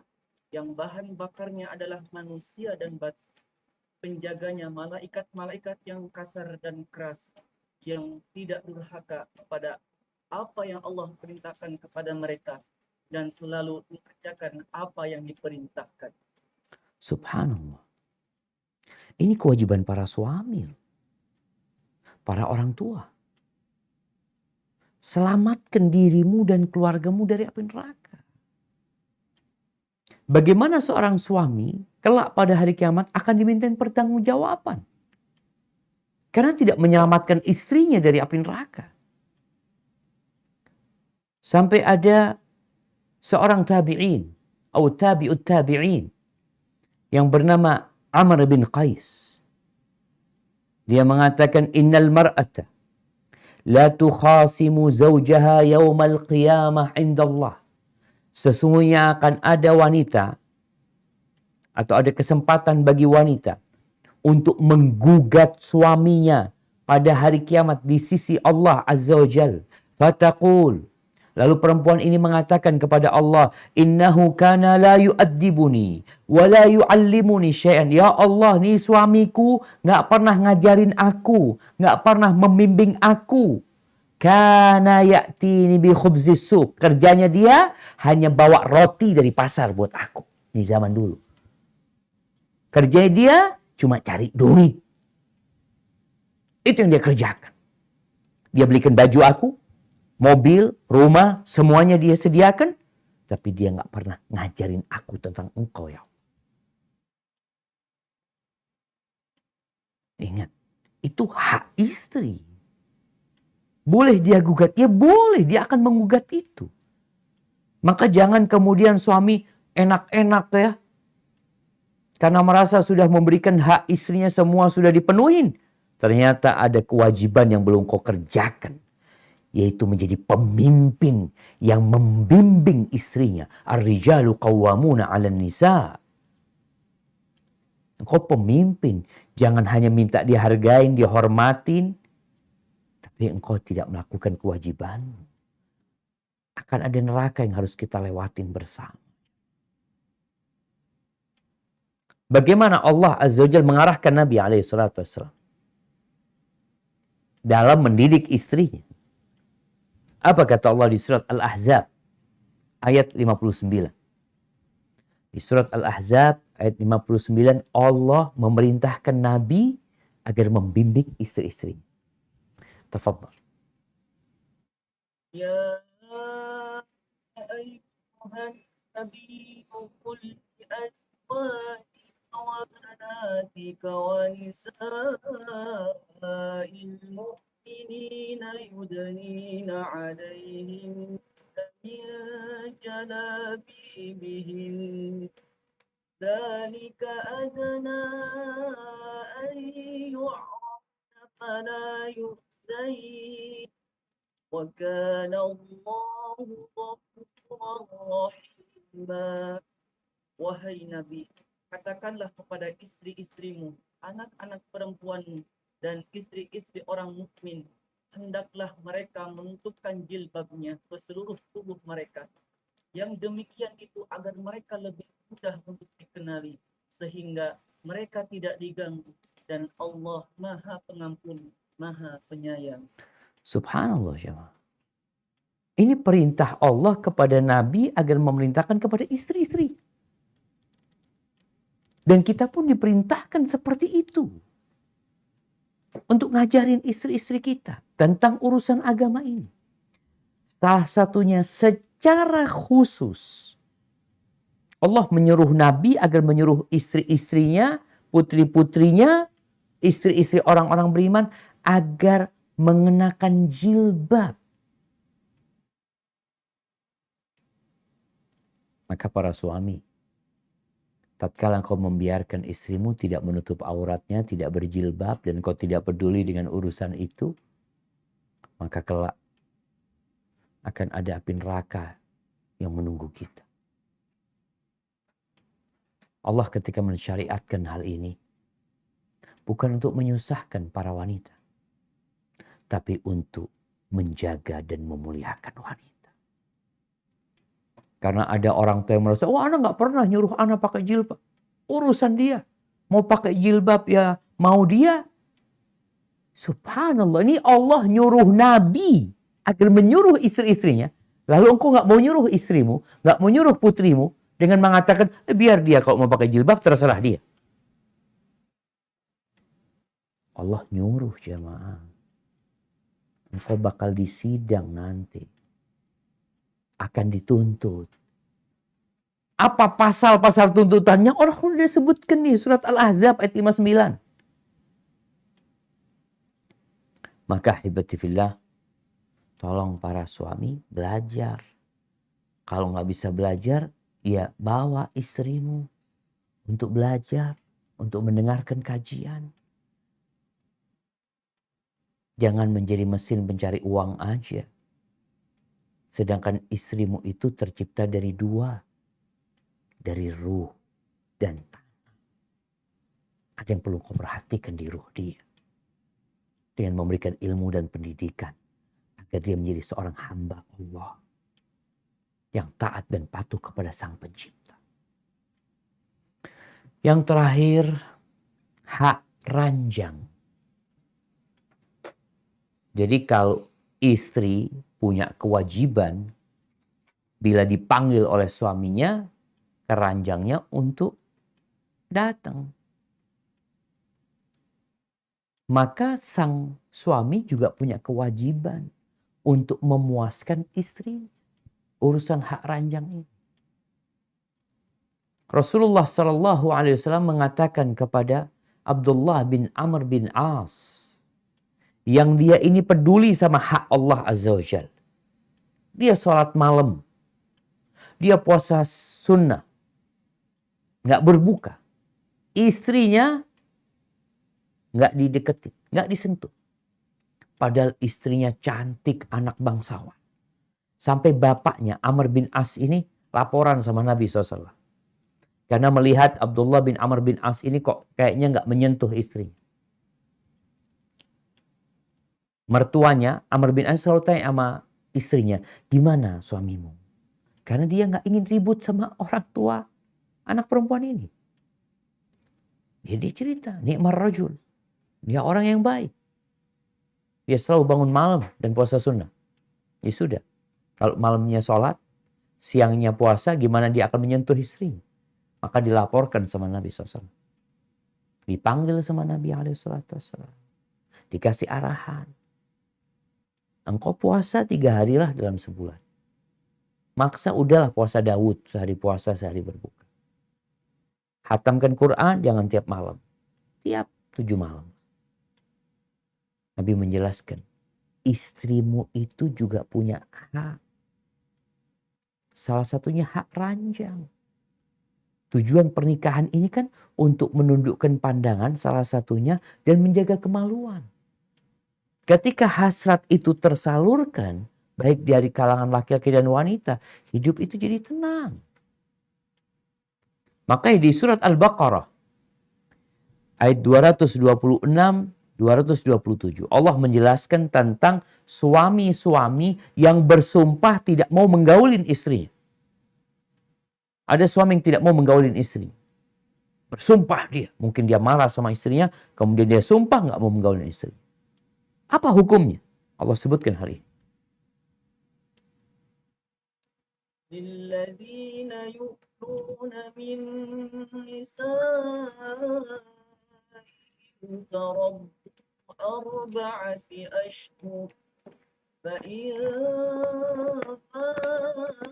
yang bahan bakarnya adalah manusia dan batu. Penjaganya malaikat-malaikat yang kasar dan keras, yang tidak durhaka kepada apa yang Allah perintahkan kepada mereka dan selalu mengerjakan apa yang diperintahkan. Subhanallah. Ini kewajiban para suami, para orang tua. Selamatkan dirimu dan keluargamu dari api neraka. Bagaimana seorang suami kelak pada hari kiamat akan dimintain pertanggungjawaban? Karena tidak menyelamatkan istrinya dari api neraka. Sampai ada seorang tabi'in atau tabi'ut tabi'in yang bernama Amr bin Qais. Dia mengatakan innal mar'ata la tukhasimu zawjaha yawmal qiyamah indallah. Sesungguhnya akan ada wanita atau ada kesempatan bagi wanita untuk menggugat suaminya pada hari kiamat di sisi Allah Azza wa Jal. Fataqul. Lalu perempuan ini mengatakan kepada Allah, innahu kana la yu'addibuni wa la yu'allimuni syai'an. Ya Allah, nih suamiku nggak pernah ngajarin aku, nggak pernah membimbing aku. Kana ya'tini bi khubzis suq. Kerjanya dia hanya bawa roti dari pasar buat aku. Ini zaman dulu. Kerjanya dia cuma cari duit. Itu yang dia kerjakan. Dia belikan baju aku, mobil, rumah, semuanya dia sediakan. Tapi dia nggak pernah ngajarin aku tentang engkau ya Allah. Ingat, itu hak istri. Boleh dia gugat? Ya boleh, dia akan menggugat itu. Maka jangan kemudian suami enak-enak ya. Karena merasa sudah memberikan hak istrinya semua sudah dipenuhin. Ternyata ada kewajiban yang belum kau kerjakan. Yaitu menjadi pemimpin yang membimbing istrinya. Ar-rijalu qawwamuna 'alan nisa. Engkau pemimpin. Jangan hanya minta dihargain, dihormatin. Tapi engkau tidak melakukan kewajiban. Akan ada neraka yang harus kita lewatin bersama. Bagaimana Allah Azza wa Jalla mengarahkan Nabi SAW dalam mendidik istrinya. Apa kata Allah di surat Al-Ahzab ayat 59? Di surat Al-Ahzab ayat 59 Allah memerintahkan Nabi agar membimbing istri-istrinya. Tafadhal. يا أيها النبي قل لأزواجك وبناتك ونساء المؤمنين يدنين عليهن من جلابيبهن ذلك أدنى أن يعرفن فلا يؤذين وكان الله غفورا رحيما. Wahai Nabi, katakanlah kepada istri-istrimu, anak-anak perempuanmu, dan istri-istri orang mukmin, hendaklah mereka menutupkan jilbabnya ke seluruh tubuh mereka. Yang demikian itu agar mereka lebih mudah untuk dikenali, sehingga mereka tidak diganggu. Dan Allah Maha Pengampun, Maha Penyayang. Subhanallah jemaah. Ini perintah Allah kepada Nabi agar memerintahkan kepada istri-istri. Dan kita pun diperintahkan seperti itu. Untuk ngajarin istri-istri kita tentang urusan agama ini. Salah satunya secara khusus. Allah menyuruh Nabi agar menyuruh istri-istrinya, putri-putrinya, istri-istri orang-orang beriman agar mengenakan jilbab. Maka para suami, tatkala engkau membiarkan istrimu tidak menutup auratnya, tidak berjilbab, dan engkau tidak peduli dengan urusan itu, maka kelak akan ada api neraka yang menunggu kita. Allah ketika mensyariatkan hal ini, bukan untuk menyusahkan para wanita, tapi untuk menjaga dan memuliakan wanita. Karena ada orang tua yang merasa, wah anak gak pernah nyuruh anak pakai jilbab. Urusan dia. Mau pakai jilbab ya mau dia. Subhanallah, ini Allah nyuruh Nabi agar menyuruh istri-istrinya. Lalu engkau gak mau nyuruh istrimu, gak mau nyuruh putrimu dengan mengatakan, biar dia kalau mau pakai jilbab terserah dia. Allah nyuruh jemaah. Engkau bakal disidang nanti. Akan dituntut. Apa pasal-pasal tuntutannya? Orang sudah sebutkan nih surat Al-Ahzab ayat 59. Maka hibatifillah, tolong para suami belajar. Kalau nggak bisa belajar, ya bawa istrimu untuk belajar, untuk mendengarkan kajian. Jangan menjadi mesin pencari uang aja. Sedangkan istrimu itu tercipta dari dua. Dari ruh dan tanah. Ada yang perlu kau perhatikan di ruh dia. Dengan memberikan ilmu dan pendidikan. Agar dia menjadi seorang hamba Allah. Yang taat dan patuh kepada Sang Pencipta. Yang terakhir, hak ranjang. Jadi kalau istri punya kewajiban bila dipanggil oleh suaminya ke ranjangnya untuk datang. Maka sang suami juga punya kewajiban untuk memuaskan istri. Urusan hak ranjang ini. Rasulullah Shallallahu Alaihi Wasallam mengatakan kepada Abdullah bin Amr bin As, yang dia ini peduli sama hak Allah Azza wa Jal. Dia sholat malam, dia puasa sunnah, nggak berbuka. Istrinya nggak dideketin, nggak disentuh. Padahal istrinya cantik, anak bangsawan. Sampai bapaknya Amr bin As ini laporan sama Nabi SAW. Karena melihat Abdullah bin Amr bin As ini kok kayaknya nggak menyentuh istrinya. Mertuanya Amr bin As selalu tanya sama istrinya, gimana suamimu? Karena dia nggak ingin ribut sama orang tua anak perempuan ini. Jadi cerita, nikmar rajul. Dia orang yang baik. Dia selalu bangun malam dan puasa sunnah. Ya sudah. Kalau malamnya sholat, siangnya puasa, gimana dia akan menyentuh istrinya? Maka dilaporkan sama Nabi SAW. Dipanggil sama Nabi SAW. Dikasih arahan. Engkau puasa 3 hari lah dalam sebulan. Maksa udahlah puasa Daud. Sehari puasa, sehari berbuka. Hatamkan Quran jangan tiap malam. Tiap 7 malam. Nabi menjelaskan. Istrimu itu juga punya hak. Salah satunya hak ranjang. Tujuan pernikahan ini kan untuk menundukkan pandangan salah satunya dan menjaga kemaluan. Ketika hasrat itu tersalurkan, baik dari kalangan laki-laki dan wanita, hidup itu jadi tenang. Makanya di surat Al-Baqarah, ayat 226-227, Allah menjelaskan tentang suami-suami yang bersumpah tidak mau menggaulin istrinya. Ada suami yang tidak mau menggaulin istri. Bersumpah dia. Mungkin dia marah sama istrinya. Kemudian dia sumpah nggak mau menggaulin istri. Apa hukumnya? Allah sebutkan hal ini. للذين يؤلون من نسائهم تربص 4 أشهر فإن فاءوا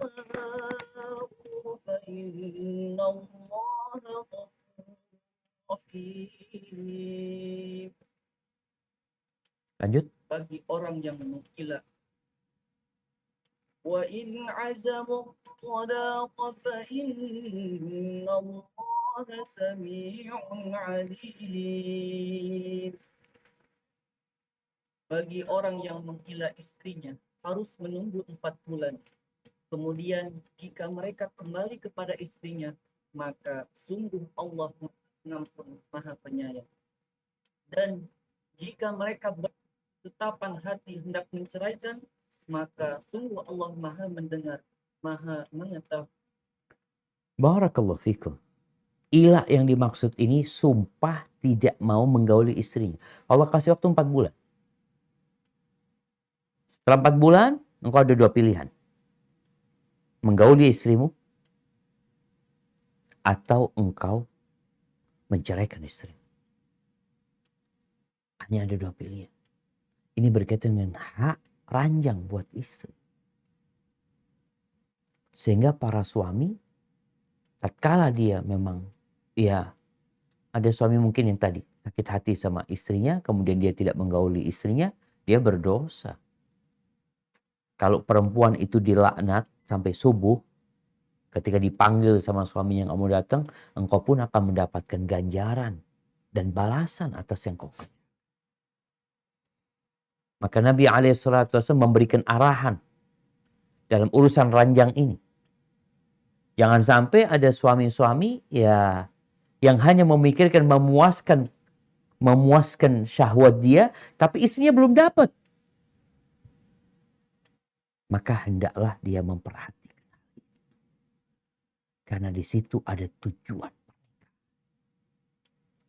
فإن الله غفور رحيم. Lanjut. Bagi orang yang menukila. Wa in azamu sadaqa fa inna Allah sami'un alim. Bagi orang yang menggila istrinya harus menunggu 4 bulan. Kemudian jika mereka kembali kepada istrinya, maka sungguh Allah pengampun Maha Penyayang. Dan jika mereka bertetapan hati hendak menceraikan, maka sungguh Allah Maha mendengar, Maha mengetahui. Barakallahu fikum. Ilah yang dimaksud ini sumpah tidak mau menggauli istrinya. Allah kasih waktu 4 bulan. Setelah 4 bulan, engkau ada 2 pilihan. Menggauli istrimu atau engkau menceraikan istrimu. Hanya ada 2 pilihan. Ini berkaitan dengan hak ranjang buat istri. Sehingga para suami, tatkala dia memang, ya ada suami mungkin yang tadi sakit hati sama istrinya, kemudian dia tidak menggauli istrinya, dia berdosa. Kalau perempuan itu dilaknat sampai subuh, ketika dipanggil sama suaminya yang kamu datang, engkau pun akan mendapatkan ganjaran dan balasan atas yang kau kerjakan. Maka Nabi SAW memberikan arahan dalam urusan ranjang ini. Jangan sampai ada suami-suami ya yang hanya memikirkan memuaskan syahwat dia, tapi istrinya belum dapat. Maka hendaklah dia memperhatikan. Karena di situ ada tujuan.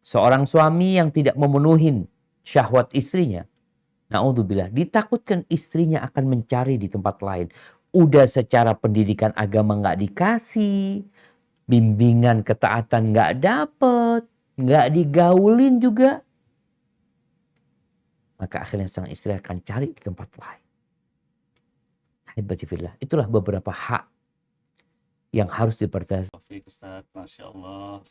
Seorang suami yang tidak memenuhi syahwat istrinya, Na'udzubillah, ditakutkan istrinya akan mencari di tempat lain. Udah secara pendidikan agama nggak dikasih, bimbingan ketaatan nggak dapet, nggak digaulin juga. Maka akhirnya sang istri akan cari di tempat lain. Ahibati fillah, itulah beberapa hak yang harus diperhatikan. Taufik Ustaz, Masya Allah.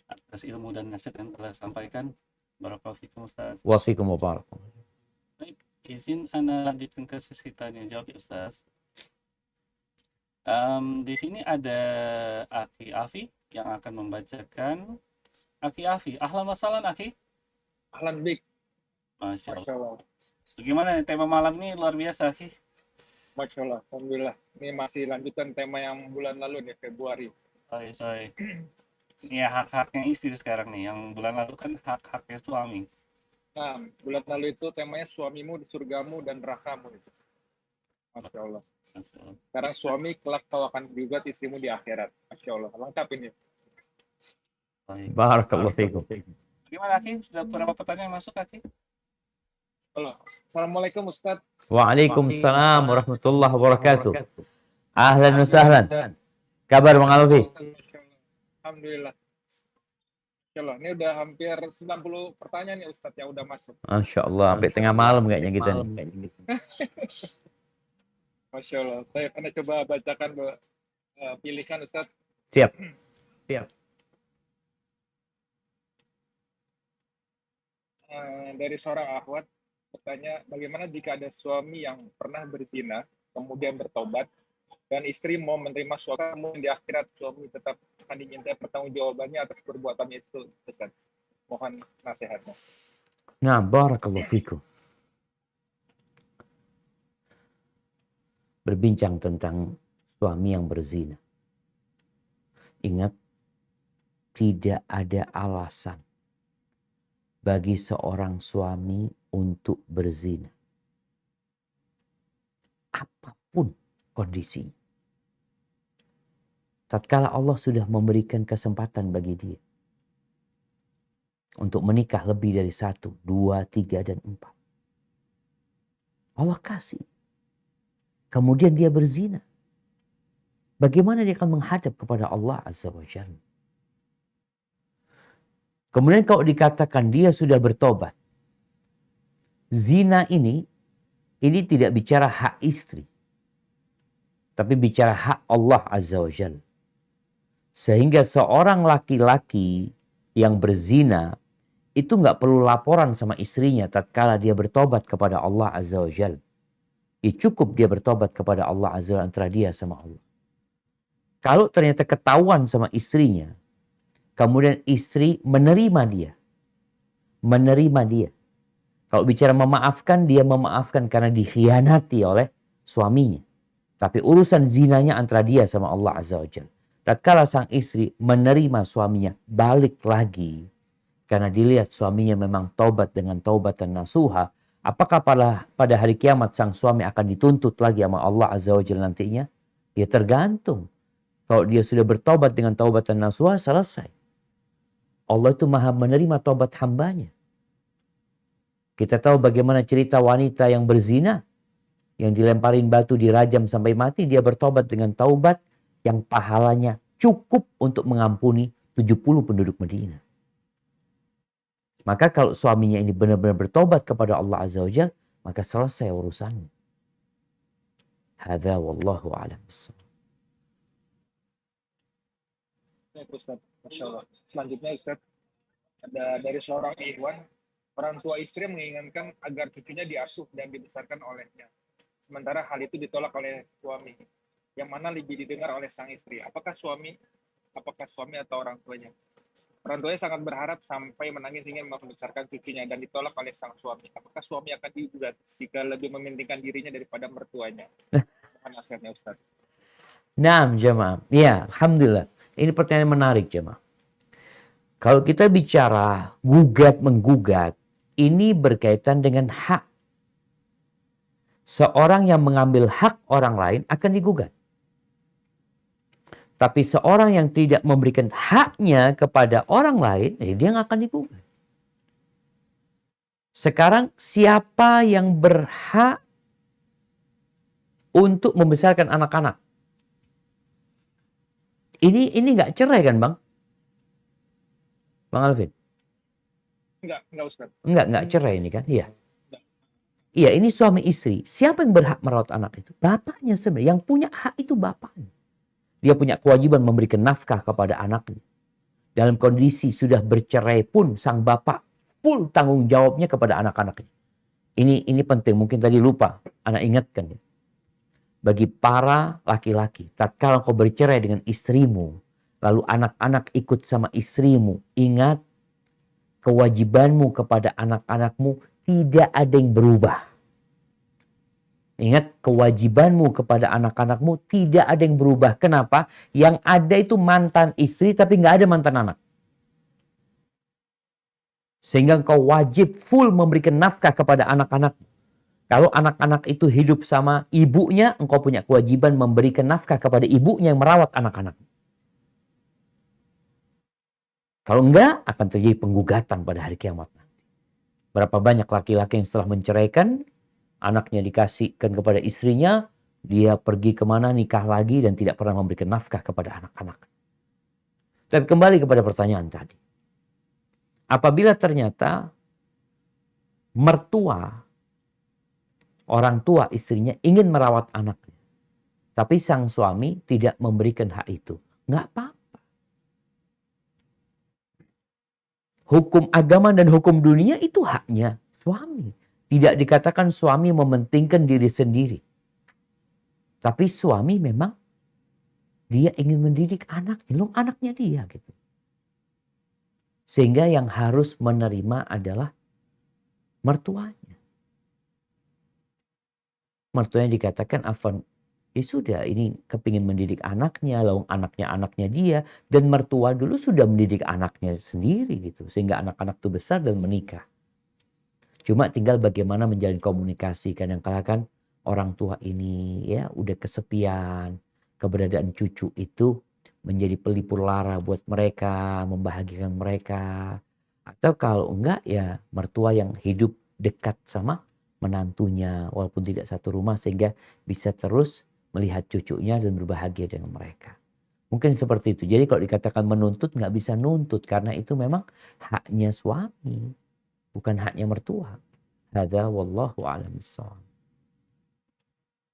Atas ilmu dan nasihat yang telah sampaikan. Barakallahu fikum Ustaz. Wa fikum wa barakallahu. Baik, izin Anda lanjutkan ke sesi tanya jawab ya Ustaz. Di sini ada Aki Afi yang akan membacakan. Aki Afi, ahlan wa sahlan Aki. Ahlan bik, Masya Allah. Masya Allah. Bagaimana nih tema malam ini luar biasa Aki. Masya Allah, Alhamdulillah. Ini masih lanjutan tema yang bulan lalu nih, Februari. Sorry. Ini ya hak-haknya istri sekarang nih. Yang bulan lalu kan hak-haknya suami. Nah, bulan lalu itu temanya suamimu di surgamu dan nerakamu. Masya Allah. Masya Allah. Sekarang suami kelak kau akan gugat istrimu di akhirat. Masya Allah, lengkap ini. Baik. Barakallahu fikum. Bagaimana Aki? Sudah berapa pertanyaan yang masuk Aki? Allah. Assalamualaikum Ustadz. Waalaikumsalam warahmatullahi wabarakatuh. Ahlan wa sahlan. Kabar Bang Alfi? Masya Allah. Alhamdulillah. Masya Allah, ini udah hampir 90 pertanyaan ya Ustadz yang udah masuk. Masya Allah, sampai tengah malam kayaknya kita nih. Masya Allah. Saya akan coba bacakan pilihan Ustadz. Siap. Dari seorang akhwat bertanya, bagaimana jika ada suami yang pernah berzina kemudian bertobat dan istri mau menerima suami di akhirat, suami tetap akan diminta pertanggungjawabannya atas perbuatannya itu, Ustaz. Mohon nasihatnya. Nah, barakallahu fikum. Berbincang tentang suami yang berzina. Ingat, tidak ada alasan bagi seorang suami untuk berzina. Apapun kondisinya. Tatkala Allah sudah memberikan kesempatan bagi dia untuk menikah lebih dari 1, 2, 3, dan 4. Allah kasih. Kemudian dia berzina. Bagaimana dia akan menghadap kepada Allah Azza wa Jalla? Kemudian kalau dikatakan dia sudah bertobat. Zina ini tidak bicara hak istri. Tapi bicara hak Allah Azza wa Jalla. Sehingga seorang laki-laki yang berzina itu nggak perlu laporan sama istrinya tatkala dia bertobat kepada Allah Azza wa Jalla. Ya cukup dia bertobat kepada Allah Azza wa Jalla antara dia sama Allah. Kalau ternyata ketahuan sama istrinya, kemudian istri menerima dia. Kalau bicara memaafkan, dia memaafkan karena dikhianati oleh suaminya. Tapi urusan zinanya antara dia sama Allah Azza wa Jalla. Tatkala sang istri menerima suaminya balik lagi. Karena dilihat suaminya memang taubat dengan taubatan nasuha. Apakah pada hari kiamat sang suami akan dituntut lagi sama Allah Azza wa Jalla nantinya? Ya tergantung. Kalau dia sudah bertobat dengan taubatan nasuha, selesai. Allah itu maha menerima taubat hambanya. Kita tahu bagaimana cerita wanita yang berzina. Yang dilemparin batu, dirajam sampai mati. Dia bertobat dengan taubat yang pahalanya cukup untuk mengampuni 70 penduduk Madinah. Maka kalau suaminya ini benar-benar bertobat kepada Allah Azza wa Jalla, maka selesai urusannya. Hadza wallahu a'lam bissawab. Ya, Ustaz. Masya Allah. Selanjutnya Ustaz, ada dari seorang ikhwan, orang tua istri menginginkan agar cucunya diasuh dan dibesarkan olehnya. Sementara hal itu ditolak oleh suami. Yang mana lebih didengar oleh sang istri? Apakah suami atau orang tuanya? Orang tuanya sangat berharap sampai menangis ingin membesarkan cucunya dan ditolak oleh sang suami. Apakah suami akan digugat jika lebih mementingkan dirinya daripada mertuanya? Mohon nasihatnya Ustaz. Nah, jemaah. Ya, alhamdulillah. Ini pertanyaan menarik, jemaah. Kalau kita bicara gugat-menggugat, ini berkaitan dengan hak. Seorang yang mengambil hak orang lain akan digugat. Tapi seorang yang tidak memberikan haknya kepada orang lain, dia nggak akan digugat. Sekarang siapa yang berhak untuk membesarkan anak-anak? Ini nggak cerai kan, Bang? Bang Alvin? Enggak Ustaz. Nggak cerai ini kan? Iya. Iya, ini suami istri. Siapa yang berhak merawat anak itu? Bapaknya sebenarnya. Yang punya hak itu bapaknya. Dia punya kewajiban memberikan nafkah kepada anaknya. Dalam kondisi sudah bercerai pun sang bapak full tanggung jawabnya kepada anak-anaknya. Ini penting, mungkin tadi lupa anak ingatkan ya. Bagi para laki-laki, tatkala kau bercerai dengan istrimu, lalu anak-anak ikut sama istrimu, ingat kewajibanmu kepada anak-anakmu tidak ada yang berubah. Ingat, kewajibanmu kepada anak-anakmu tidak ada yang berubah. Kenapa? Yang ada itu mantan istri tapi nggak ada mantan anak. Sehingga engkau wajib full memberikan nafkah kepada anak-anak. Kalau anak-anak itu hidup sama ibunya, engkau punya kewajiban memberikan nafkah kepada ibunya yang merawat anak-anak. Kalau enggak, akan terjadi penggugatan pada hari kiamat nanti. Berapa banyak laki-laki yang setelah menceraikan, anaknya dikasihkan kepada istrinya, dia pergi kemana, nikah lagi, dan tidak pernah memberikan nafkah kepada anak-anak. Tapi kembali kepada pertanyaan tadi. Apabila ternyata mertua, orang tua istrinya ingin merawat anaknya, tapi sang suami tidak memberikan hak itu, nggak apa-apa. Hukum agama dan hukum dunia itu haknya suami. Tidak dikatakan suami mementingkan diri sendiri. Tapi suami memang dia ingin mendidik anaknya. Anaknya dia gitu. Sehingga yang harus menerima adalah mertuanya. Mertuanya dikatakan afan. Ya sudah, ini kepingin mendidik anaknya. Lalu anaknya dia. Dan mertua dulu sudah mendidik anaknya sendiri gitu. Sehingga anak-anak itu besar dan menikah. Cuma tinggal bagaimana menjalin komunikasi. Kadang-kadang kan orang tua ini ya udah kesepian. Keberadaan cucu itu menjadi pelipur lara buat mereka, membahagiakan mereka. Atau kalau enggak ya mertua yang hidup dekat sama menantunya walaupun tidak satu rumah sehingga bisa terus melihat cucunya dan berbahagia dengan mereka. Mungkin seperti itu. Jadi kalau dikatakan menuntut nggak bisa nuntut karena itu memang haknya suami. Bukan haknya mertua. Hadza wallahu a'lam bissawab.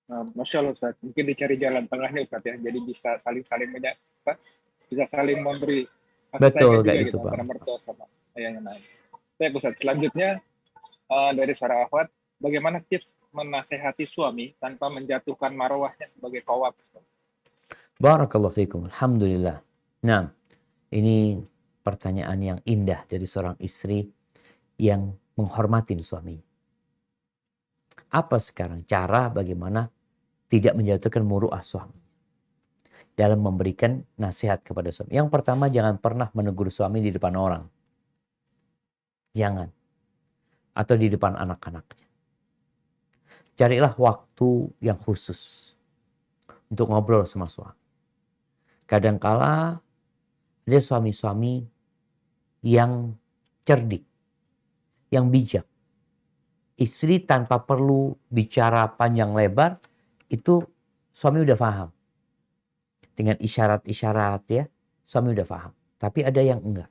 Masya Allah Ustaz, mungkin dicari jalan tengahnya Ustaz ya, jadi bisa saling bisa saling memberi kasih sayang Betul juga kayak gitu gitu, antara Bang. mertua sama ayahnya. Baik Ustaz, selanjutnya dari seorang akhwat, bagaimana tips menasehati suami tanpa menjatuhkan marwahnya sebagai qawwam? Barakallahu fikum. Alhamdulillah. Nah, ini pertanyaan yang indah dari seorang istri yang menghormatin suami. Apa sekarang cara bagaimana tidak menjatuhkan muruah suami dalam memberikan nasihat kepada suami? Yang pertama, jangan pernah menegur suami di depan orang. Jangan. Atau di depan anak-anaknya. Carilah waktu yang khusus untuk ngobrol sama suami. Kadangkala ada suami-suami yang cerdik, yang bijak. Istri tanpa perlu bicara panjang lebar, itu suami udah paham. Dengan isyarat-isyarat ya, suami udah paham. Tapi ada yang enggak.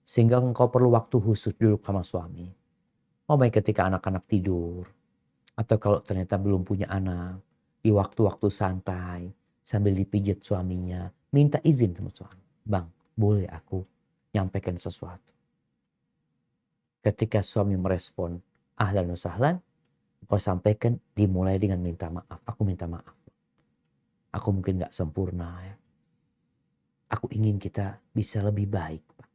Sehingga engkau perlu waktu khusus duduk sama suami. Baik ketika anak-anak tidur. Atau kalau ternyata belum punya anak. Di waktu-waktu santai. Sambil dipijit suaminya. Minta izin sama suami. Bang, boleh aku nyampaikan sesuatu? Ketika suami merespon, ahlan wa sahlan, kau sampaikan dimulai dengan minta maaf. Aku minta maaf. Aku mungkin gak sempurna ya. Aku ingin kita bisa lebih baik. Pak.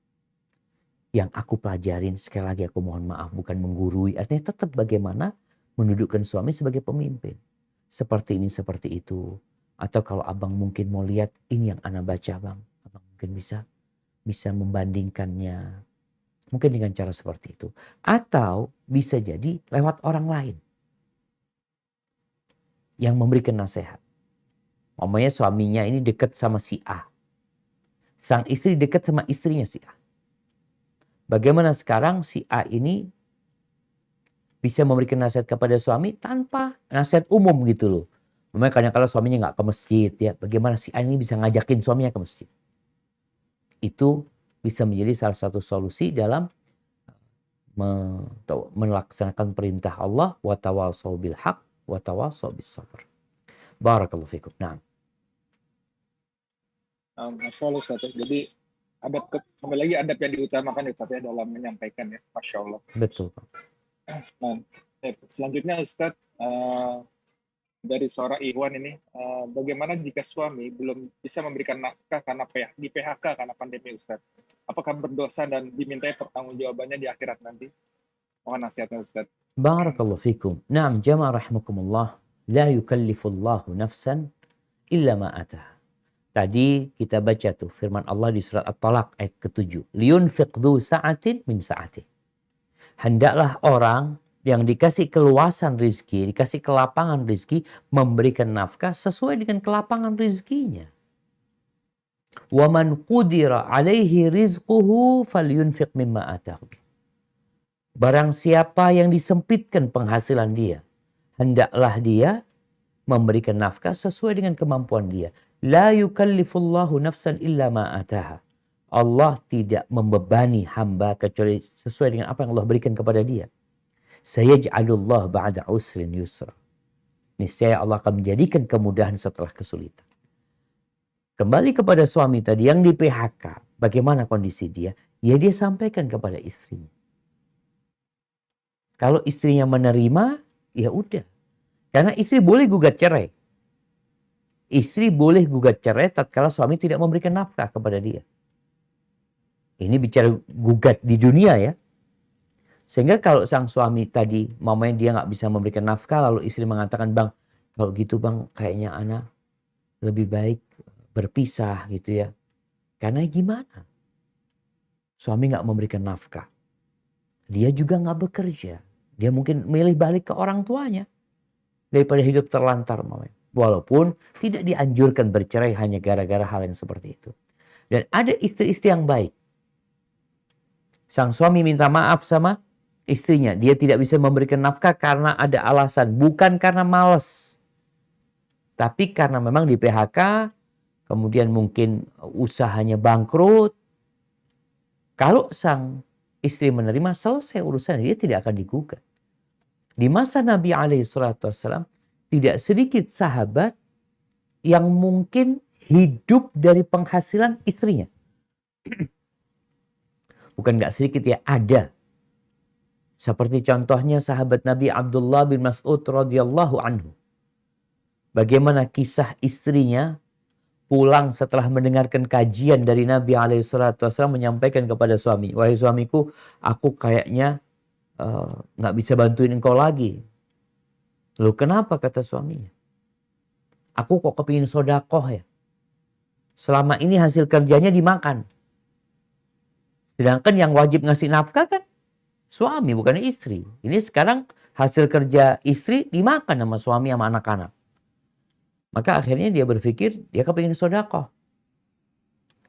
Yang aku pelajarin, sekali lagi aku mohon maaf, bukan menggurui. Artinya tetap bagaimana mendudukkan suami sebagai pemimpin. Seperti ini, seperti itu. Atau kalau abang mungkin mau lihat, ini yang ana baca bang. Abang mungkin bisa membandingkannya. Mungkin dengan cara seperti itu. Atau bisa jadi lewat orang lain. Yang memberikan nasihat. Umpamanya suaminya ini dekat sama si A. Sang istri dekat sama istrinya si A. Bagaimana sekarang si A ini bisa memberikan nasihat kepada suami tanpa nasihat umum gitu loh. Memang kadang-kadang suaminya nggak ke masjid ya, bagaimana si A ini bisa ngajakin suaminya ke masjid. Itu bisa menjadi salah satu solusi dalam melaksanakan perintah Allah, wa tawasau bil haq wa tawasau bis sabr. Barakallahu fikum. Nah, Masya Allah Ustaz. Jadi kembali lagi adab yang diutamakan ya Ustaz ya dalam menyampaikan ya. Masya Allah. betul Pak. Nah, selanjutnya Ustaz, dari seorang Ikhwan ini, bagaimana jika suami belum bisa memberikan nafkah karena di PHK karena pandemi Ustaz? Apakah berdosa dan dimintai pertanggungjawabannya di akhirat nanti? Mohon nasihatnya Ustaz. Barakallahu fikum. Naam jamaah rahimakumullah. La yukallifullahu nafsan illa ma ataha. Tadi kita baca tuh firman Allah di surat At-Talaq ayat ke-7. Liyunfiq dhu sa'atin min sa'atih. Hendaklah orang yang dikasih keluasan rizki, dikasih kelapangan rizki, memberikan nafkah sesuai dengan kelapangan rizkinya. Wa man qudira alaihi rizquhu falyunfiq mimma atahu. Barang siapa yang disempitkan penghasilan dia, hendaklah dia memberikan nafkah sesuai dengan kemampuan dia. La yukallifullahu nafsan illa ma ataha. Allah tidak membebani hamba kecuali sesuai dengan apa yang Allah berikan kepada dia. Sayaj'alullah ba'da usrin yusra. Niscaya Allah akan menjadikan kemudahan setelah kesulitan. Kembali kepada suami tadi yang di PHK. Bagaimana kondisi dia? Ya dia sampaikan kepada istrinya. Kalau istrinya menerima, ya udah. Karena istri boleh gugat cerai. Istri boleh gugat cerai tatkala suami tidak memberikan nafkah kepada dia. Ini bicara gugat di dunia ya. Sehingga kalau sang suami tadi, mamanya dia nggak bisa memberikan nafkah, lalu istri mengatakan, bang, kalau gitu bang, kayaknya anak lebih baik berpisah gitu ya. Karena gimana? Suami nggak memberikan nafkah. Dia juga nggak bekerja. Dia mungkin milih balik ke orang tuanya daripada hidup terlantar mamanya. Walaupun tidak dianjurkan bercerai hanya gara-gara hal yang seperti itu. Dan ada istri-istri yang baik. Sang suami minta maaf sama istrinya. Dia tidak bisa memberikan nafkah karena ada alasan. Bukan karena malas. Tapi karena memang di PHK. Kemudian mungkin usahanya bangkrut. Kalau sang istri menerima, selesai urusan. Dia tidak akan digugat. Di masa Nabi SAW, tidak sedikit sahabat yang mungkin hidup dari penghasilan istrinya. Bukan nggak sedikit ya, ada. Seperti contohnya sahabat Nabi Abdullah bin Mas'ud radhiyallahu anhu. Bagaimana kisah istrinya pulang setelah mendengarkan kajian dari Nabi SAW menyampaikan kepada suami, wahai suamiku, aku kayaknya nggak bisa bantuin engkau lagi. Loh kenapa, kata suaminya? Aku kok kepingin sodakoh ya. Selama ini hasil kerjanya dimakan. Sedangkan yang wajib ngasih nafkah kan suami, bukan istri. Ini sekarang hasil kerja istri dimakan sama suami sama anak-anak. Maka akhirnya dia berpikir dia kepingin sodakoh.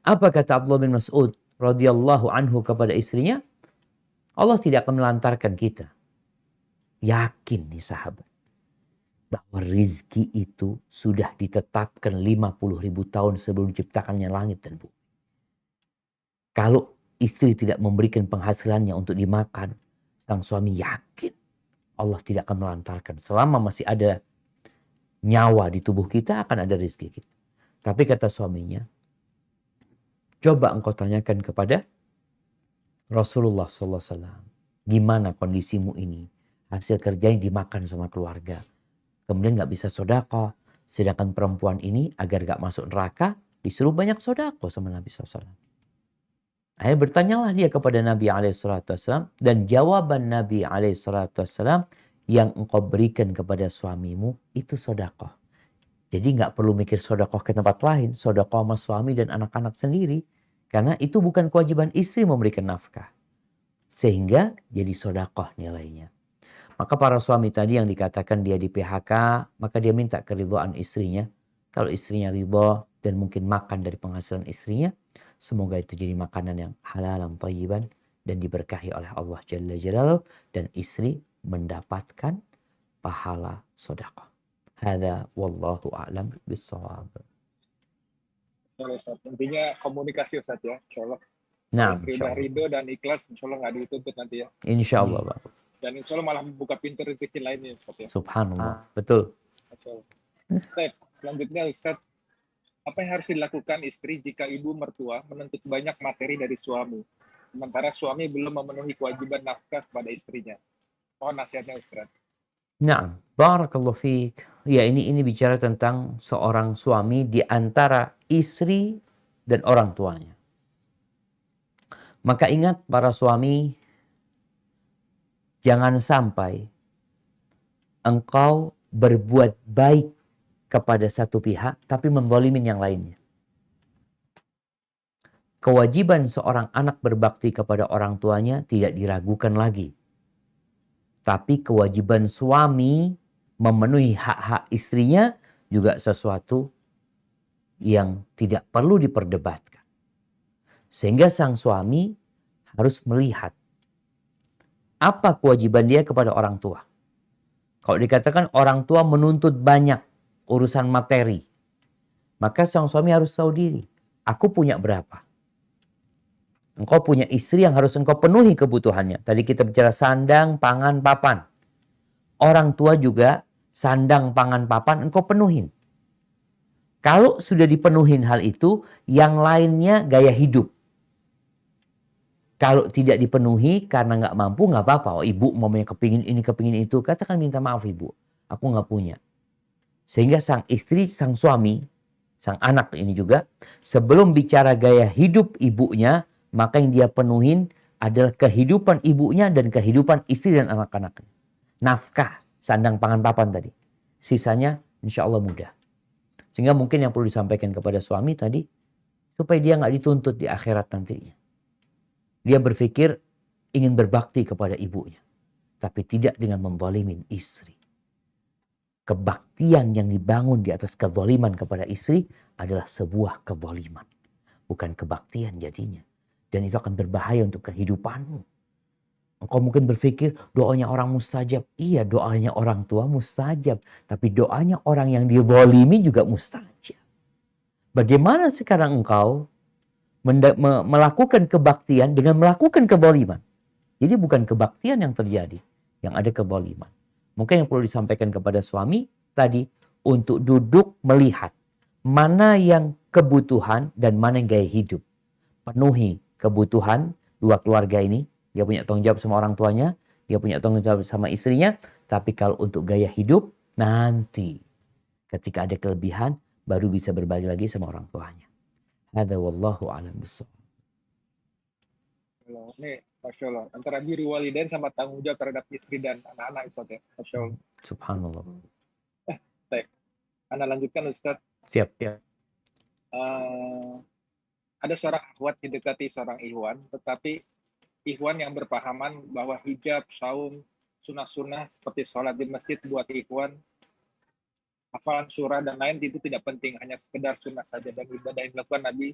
Apa kata Abdullah bin Mas'ud radhiyallahu anhu kepada istrinya? Allah tidak akan melantarkan kita. Yakin nih sahabat. Bahwa rizki itu sudah ditetapkan 50.000 tahun sebelum diciptakannya langit dan bumi. Kalau istri tidak memberikan penghasilannya untuk dimakan, sang suami yakin Allah tidak akan melantarkan. Selama masih ada nyawa di tubuh kita akan ada rizki kita. Tapi kata suaminya, coba engkau tanyakan kepada Rasulullah SAW. Gimana kondisimu ini? Hasil kerjanya dimakan sama keluarga. Kemudian gak bisa sodako. Sedangkan perempuan ini agar gak masuk neraka, disuruh banyak sodako sama Nabi SAW. Akhirnya bertanyalah dia kepada Nabi SAW. Dan jawaban Nabi SAW yang engkau berikan kepada suamimu itu sodako. Jadi gak perlu mikir sodako ke tempat lain. Sodako sama suami dan anak-anak sendiri. Karena itu bukan kewajiban istri memberikan nafkah. Sehingga jadi sodakoh nilainya. Maka para suami tadi yang dikatakan dia di PHK, maka dia minta keridhaan istrinya. Kalau istrinya ridha dan mungkin makan dari penghasilan istrinya, semoga itu jadi makanan yang halalan thayyiban dan diberkahi oleh Allah Jalla Jalaluhu. Dan istri mendapatkan pahala sedekah. Hadza wallahu a'lam bissawab. Kalau Ustaz, intinya komunikasi Ustaz ya, insya Allah. Nah, Kalau sudah ridho dan ikhlas, insya Allah nggak dituntut nanti ya. insya Allah, Pak. Dan insya Allah malah membuka pintu rezeki lainnya Ustaz ya. Subhanallah. Betul. Masya Allah. Baik, selanjutnya Ustaz, apa yang harus dilakukan istri jika ibu mertua menuntut banyak materi dari suami, sementara suami belum memenuhi kewajiban nafkah kepada istrinya? Mohon nasihatnya Ustaz. Nah, barakallahu fiik. Ya, ini bicara tentang seorang suami di antara istri dan orang tuanya. Maka ingat para suami, jangan sampai engkau berbuat baik kepada satu pihak tapi menzalimin yang lainnya. Kewajiban seorang anak berbakti kepada orang tuanya tidak diragukan lagi. Tapi kewajiban suami memenuhi hak-hak istrinya juga sesuatu yang tidak perlu diperdebatkan. Sehingga sang suami harus melihat apa kewajiban dia kepada orang tua. Kalau dikatakan orang tua menuntut banyak urusan materi, maka sang suami harus tahu diri. Aku punya berapa? Engkau punya istri yang harus engkau penuhi kebutuhannya. Tadi kita bicara sandang, pangan, papan. Orang tua juga sandang, pangan, papan engkau penuhin. Kalau sudah dipenuhin hal itu, yang lainnya gaya hidup. Kalau tidak dipenuhi karena nggak mampu, nggak apa-apa. Oh, ibu mamanya kepingin ini, kepingin itu. Katakan minta maaf ibu, aku nggak punya. Sehingga sang istri, sang suami, sang anak ini juga, sebelum bicara gaya hidup ibunya, maka yang dia penuhin adalah kehidupan ibunya dan kehidupan istri dan anak-anaknya. Nafkah, sandang, pangan, papan tadi. Sisanya insya Allah mudah. Sehingga mungkin yang perlu disampaikan kepada suami tadi, supaya dia nggak dituntut di akhirat nantinya. Dia berpikir ingin berbakti kepada ibunya. Tapi tidak dengan menzalimin istri. Kebaktian yang dibangun di atas kezaliman kepada istri adalah sebuah kezaliman. Bukan kebaktian jadinya. Dan itu akan berbahaya untuk kehidupanmu. Engkau mungkin berpikir doanya orang mustajab. Iya, doanya orang tua mustajab. Tapi doanya orang yang dizalimi juga mustajab. Bagaimana sekarang engkau melakukan kebaktian dengan melakukan kezaliman? Jadi bukan kebaktian yang terjadi. Yang ada kezaliman. Mungkin yang perlu disampaikan kepada suami tadi, untuk duduk melihat mana yang kebutuhan dan mana yang gaya hidup. Penuhi kebutuhan dua keluarga ini. Dia punya tanggung jawab sama orang tuanya. Dia punya tanggung jawab sama istrinya. Tapi kalau untuk gaya hidup, nanti ketika ada kelebihan, baru bisa berbagi lagi sama orang tuanya. Hadza wallahu a'lam bissawab. Ini Masya Allah, antara birri walidain sama tanggung jawab terhadap istri dan anak-anak Ustaz ya. Masya Allah. Subhanallah. Baik. Anda lanjutkan Ustaz. Siap. Ada seorang akhwat didekati seorang ikhwan, tetapi ikhwan yang berpahaman bahwa hijab, saum, sunnah-sunnah seperti sholat di masjid buat ikhwan, hafalan surah dan lain itu tidak penting, hanya sekedar sunnah saja dan ibadah yang dilakukan Nabi,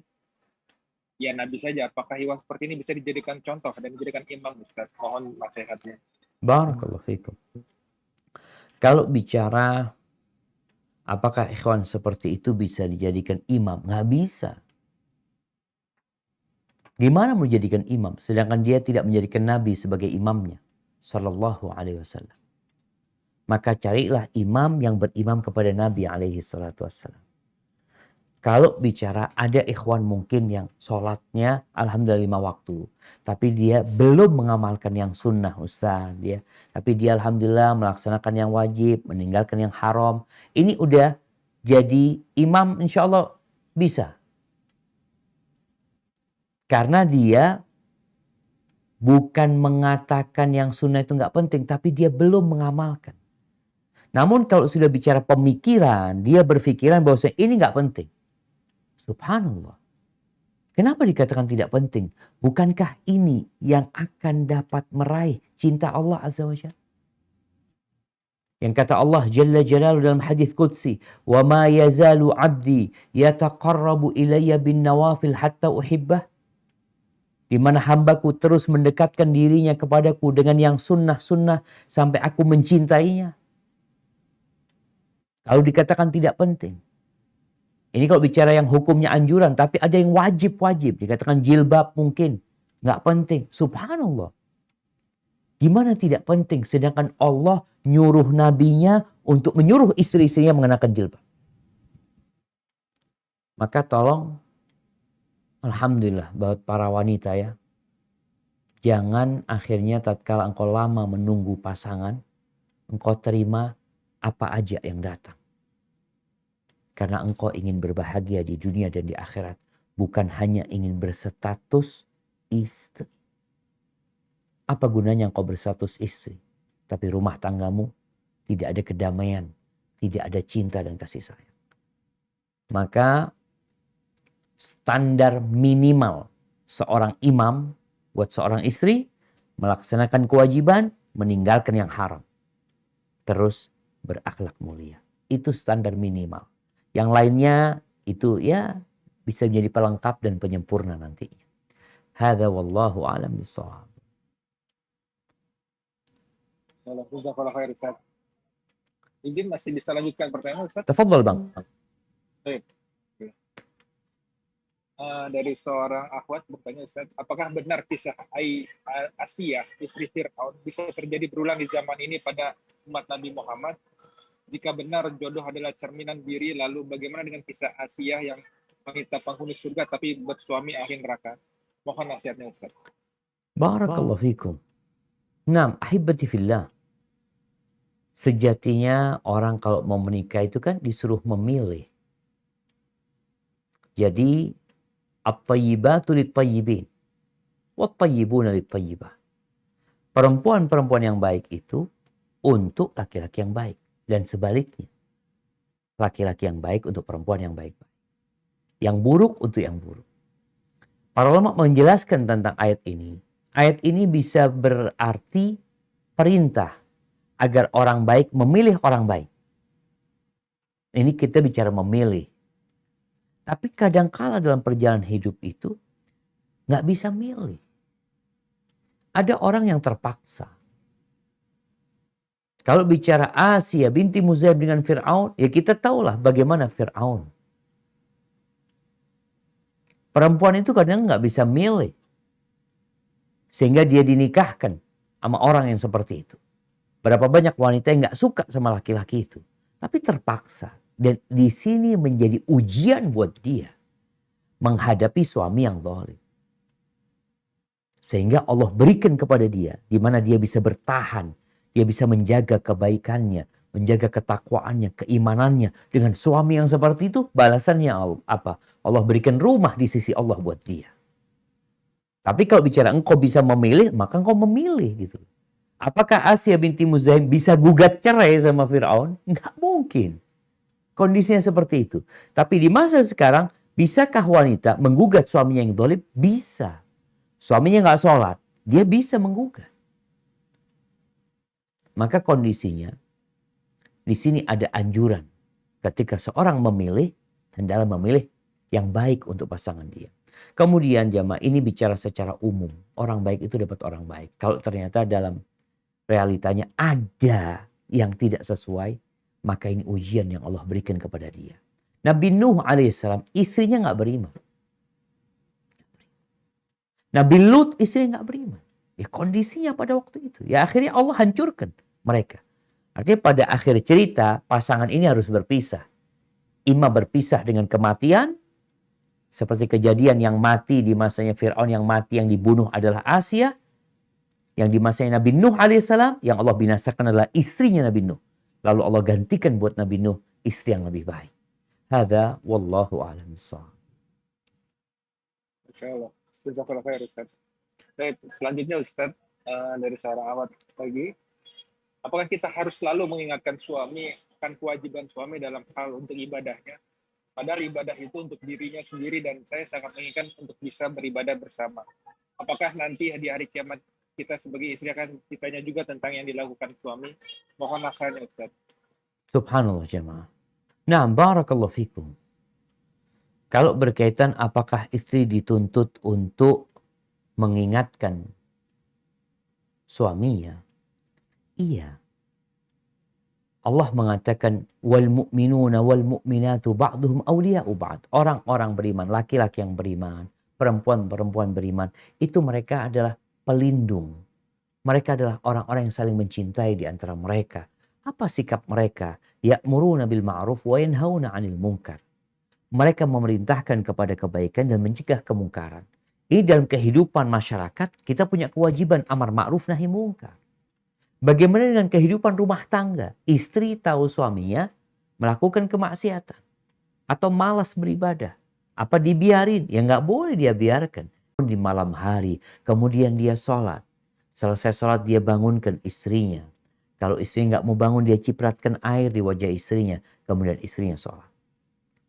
ya Nabi saja. Apakah ikhwan seperti ini bisa dijadikan contoh dan dijadikan imam Ustaz? Mohon nasihatnya. Barakallahu fikum. Kalau bicara apakah ikhwan seperti itu bisa dijadikan imam? Nggak bisa. Gimana menjadikan imam? Sedangkan dia tidak menjadikan Nabi sebagai imamnya. Sallallahu alaihi wasallam. Maka carilah imam yang berimam kepada Nabi alaihi salatu wassalam. Kalau bicara ada ikhwan mungkin yang sholatnya alhamdulillah 5 waktu. Tapi dia belum mengamalkan yang sunnah Ustaz. Tapi dia alhamdulillah melaksanakan yang wajib, meninggalkan yang haram. Ini udah jadi imam insya Allah bisa. Karena dia bukan mengatakan yang sunnah itu nggak penting, tapi dia belum mengamalkan. Namun kalau sudah bicara pemikiran, dia berpikiran bahwa ini nggak penting. Subhanallah. Kenapa dikatakan tidak penting? Bukankah ini yang akan dapat meraih cinta Allah Azza wa Jalla? Yang kata Allah Jalla Jalaluhu dalam hadis Qudsi, "Wa ma yazalu 'abdi yataqarrabu ilayya bin nawafil hatta uhibbah." di mana hambaku terus mendekatkan dirinya kepadaku dengan yang sunnah-sunnah sampai aku mencintainya. Kalau dikatakan tidak penting. Ini kalau bicara yang hukumnya anjuran, tapi ada yang wajib-wajib. Dikatakan jilbab mungkin nggak penting. Subhanallah. Gimana tidak penting? Sedangkan Allah nyuruh nabinya untuk menyuruh istri-istrinya mengenakan jilbab. Maka tolong, alhamdulillah buat para wanita ya. Jangan akhirnya tatkala engkau lama menunggu pasangan, engkau terima apa aja yang datang. Karena engkau ingin berbahagia di dunia dan di akhirat. Bukan hanya ingin berstatus istri. Apa gunanya engkau berstatus istri? Tapi rumah tanggamu tidak ada kedamaian. Tidak ada cinta dan kasih sayang. Maka standar minimal seorang imam buat seorang istri. Melaksanakan kewajiban, meninggalkan yang haram. Terus berakhlak mulia. Itu standar minimal. Yang lainnya itu ya bisa menjadi pelengkap dan penyempurna nantinya. Hadza wallahu a'lam bishawab. Jazakallah khair Ustaz. Izin masih bisa lanjutkan pertanyaan Ustaz? Tafadhal Bang. Baik. Dari seorang akhwat bertanya Ustaz, apakah benar kisah Asia, istri Fir'aun bisa terjadi berulang di zaman ini pada umat Nabi Muhammad? Jika benar jodoh adalah cerminan diri, lalu bagaimana dengan kisah Asia yang wanita penghuni surga tapi bersuami ahli neraka? Mohon nasihatnya Ustaz. Barakallahu fikum. Naam, ahibati fillah. Sejatinya orang kalau mau menikah itu kan disuruh memilih. Jadi at-tayyibatu lit-tayyibin wat-tayyibuna lit-tayyibah. Perempuan-perempuan yang baik itu untuk laki-laki yang baik. Dan sebaliknya, laki-laki yang baik untuk perempuan yang baik-baik. Yang buruk untuk yang buruk. Para ulama menjelaskan tentang ayat ini. Ayat ini bisa berarti perintah agar orang baik memilih orang baik. Ini kita bicara memilih. Tapi kadangkala dalam perjalanan hidup itu nggak bisa milih. Ada orang yang terpaksa. Kalau bicara Asia binti Muzaib dengan Fir'aun, ya kita tahulah bagaimana Fir'aun. Perempuan itu kadang nggak bisa milih. Sehingga dia dinikahkan sama orang yang seperti itu. Berapa banyak wanita yang nggak suka sama laki-laki itu. Tapi terpaksa. Dan di sini menjadi ujian buat dia. Menghadapi suami yang zalim. Sehingga Allah berikan kepada dia. Di mana dia bisa bertahan. Dia bisa menjaga kebaikannya, menjaga ketakwaannya, keimanannya. Dengan suami yang seperti itu, balasannya apa? Allah berikan rumah di sisi Allah buat dia. Tapi kalau bicara engkau bisa memilih, maka engkau memilih gitu. Apakah Asia binti Muzaim bisa gugat cerai sama Fir'aun? Nggak mungkin. Kondisinya seperti itu. Tapi di masa sekarang, bisakah wanita menggugat suaminya yang zalim? Bisa. Suaminya nggak sholat, dia bisa menggugat. Maka kondisinya, di sini ada anjuran ketika seorang memilih, dan dalam memilih yang baik untuk pasangan dia. Kemudian jamaah ini bicara secara umum. Orang baik itu dapat orang baik. Kalau ternyata dalam realitanya ada yang tidak sesuai, maka ini ujian yang Allah berikan kepada dia. Nabi Nuh alaihissalam istrinya nggak beriman. Nabi Lut istrinya nggak beriman. Ya kondisinya pada waktu itu. Ya akhirnya Allah hancurkan mereka. Artinya pada akhir cerita pasangan ini harus berpisah. Ima berpisah dengan kematian. Seperti kejadian yang mati di masanya Fir'aun, yang mati yang dibunuh adalah Asia. Yang di masanya Nabi Nuh alaihissalam, yang Allah binasakan adalah istrinya Nabi Nuh. Lalu Allah gantikan buat Nabi Nuh istri yang lebih baik. Hadza wallahu a'lam bishawab. Insyaallah. Jazakallah khair Ustaz. Baik, selanjutnya Ustaz, dari seorang awat lagi. Apakah kita harus selalu mengingatkan suami akan kewajiban suami dalam hal untuk ibadahnya? Padahal ibadah itu untuk dirinya sendiri dan saya sangat menginginkan untuk bisa beribadah bersama. Apakah nanti di hari kiamat kita sebagai istri akan ditanya juga tentang yang dilakukan suami? Mohon nasihatnya Ustaz. Subhanallah jemaah. Nah, barakallahu fikum. Kalau berkaitan apakah istri dituntut untuk mengingatkan suaminya. Iya. Allah mengatakan wal mu'minuna wal mu'minatu ba'duhum awliya'u ba'd. Orang-orang beriman, laki-laki yang beriman, perempuan-perempuan beriman, itu mereka adalah pelindung. Mereka adalah orang-orang yang saling mencintai di antara mereka. Apa sikap mereka? Ya'muruna bil ma'ruf wa yanhauna 'anil munkar. Mereka memerintahkan kepada kebaikan dan mencegah kemungkaran. Ini dalam kehidupan masyarakat, kita punya kewajiban amar ma'ruf nahi munkar. Bagaimana dengan kehidupan rumah tangga? Istri tahu suaminya melakukan kemaksiatan atau malas beribadah. Apa dibiarin? Ya nggak boleh dia biarkan. Di malam hari, kemudian dia sholat. Selesai sholat dia bangunkan istrinya. Kalau istri nggak mau bangun, dia cipratkan air di wajah istrinya. Kemudian istrinya sholat.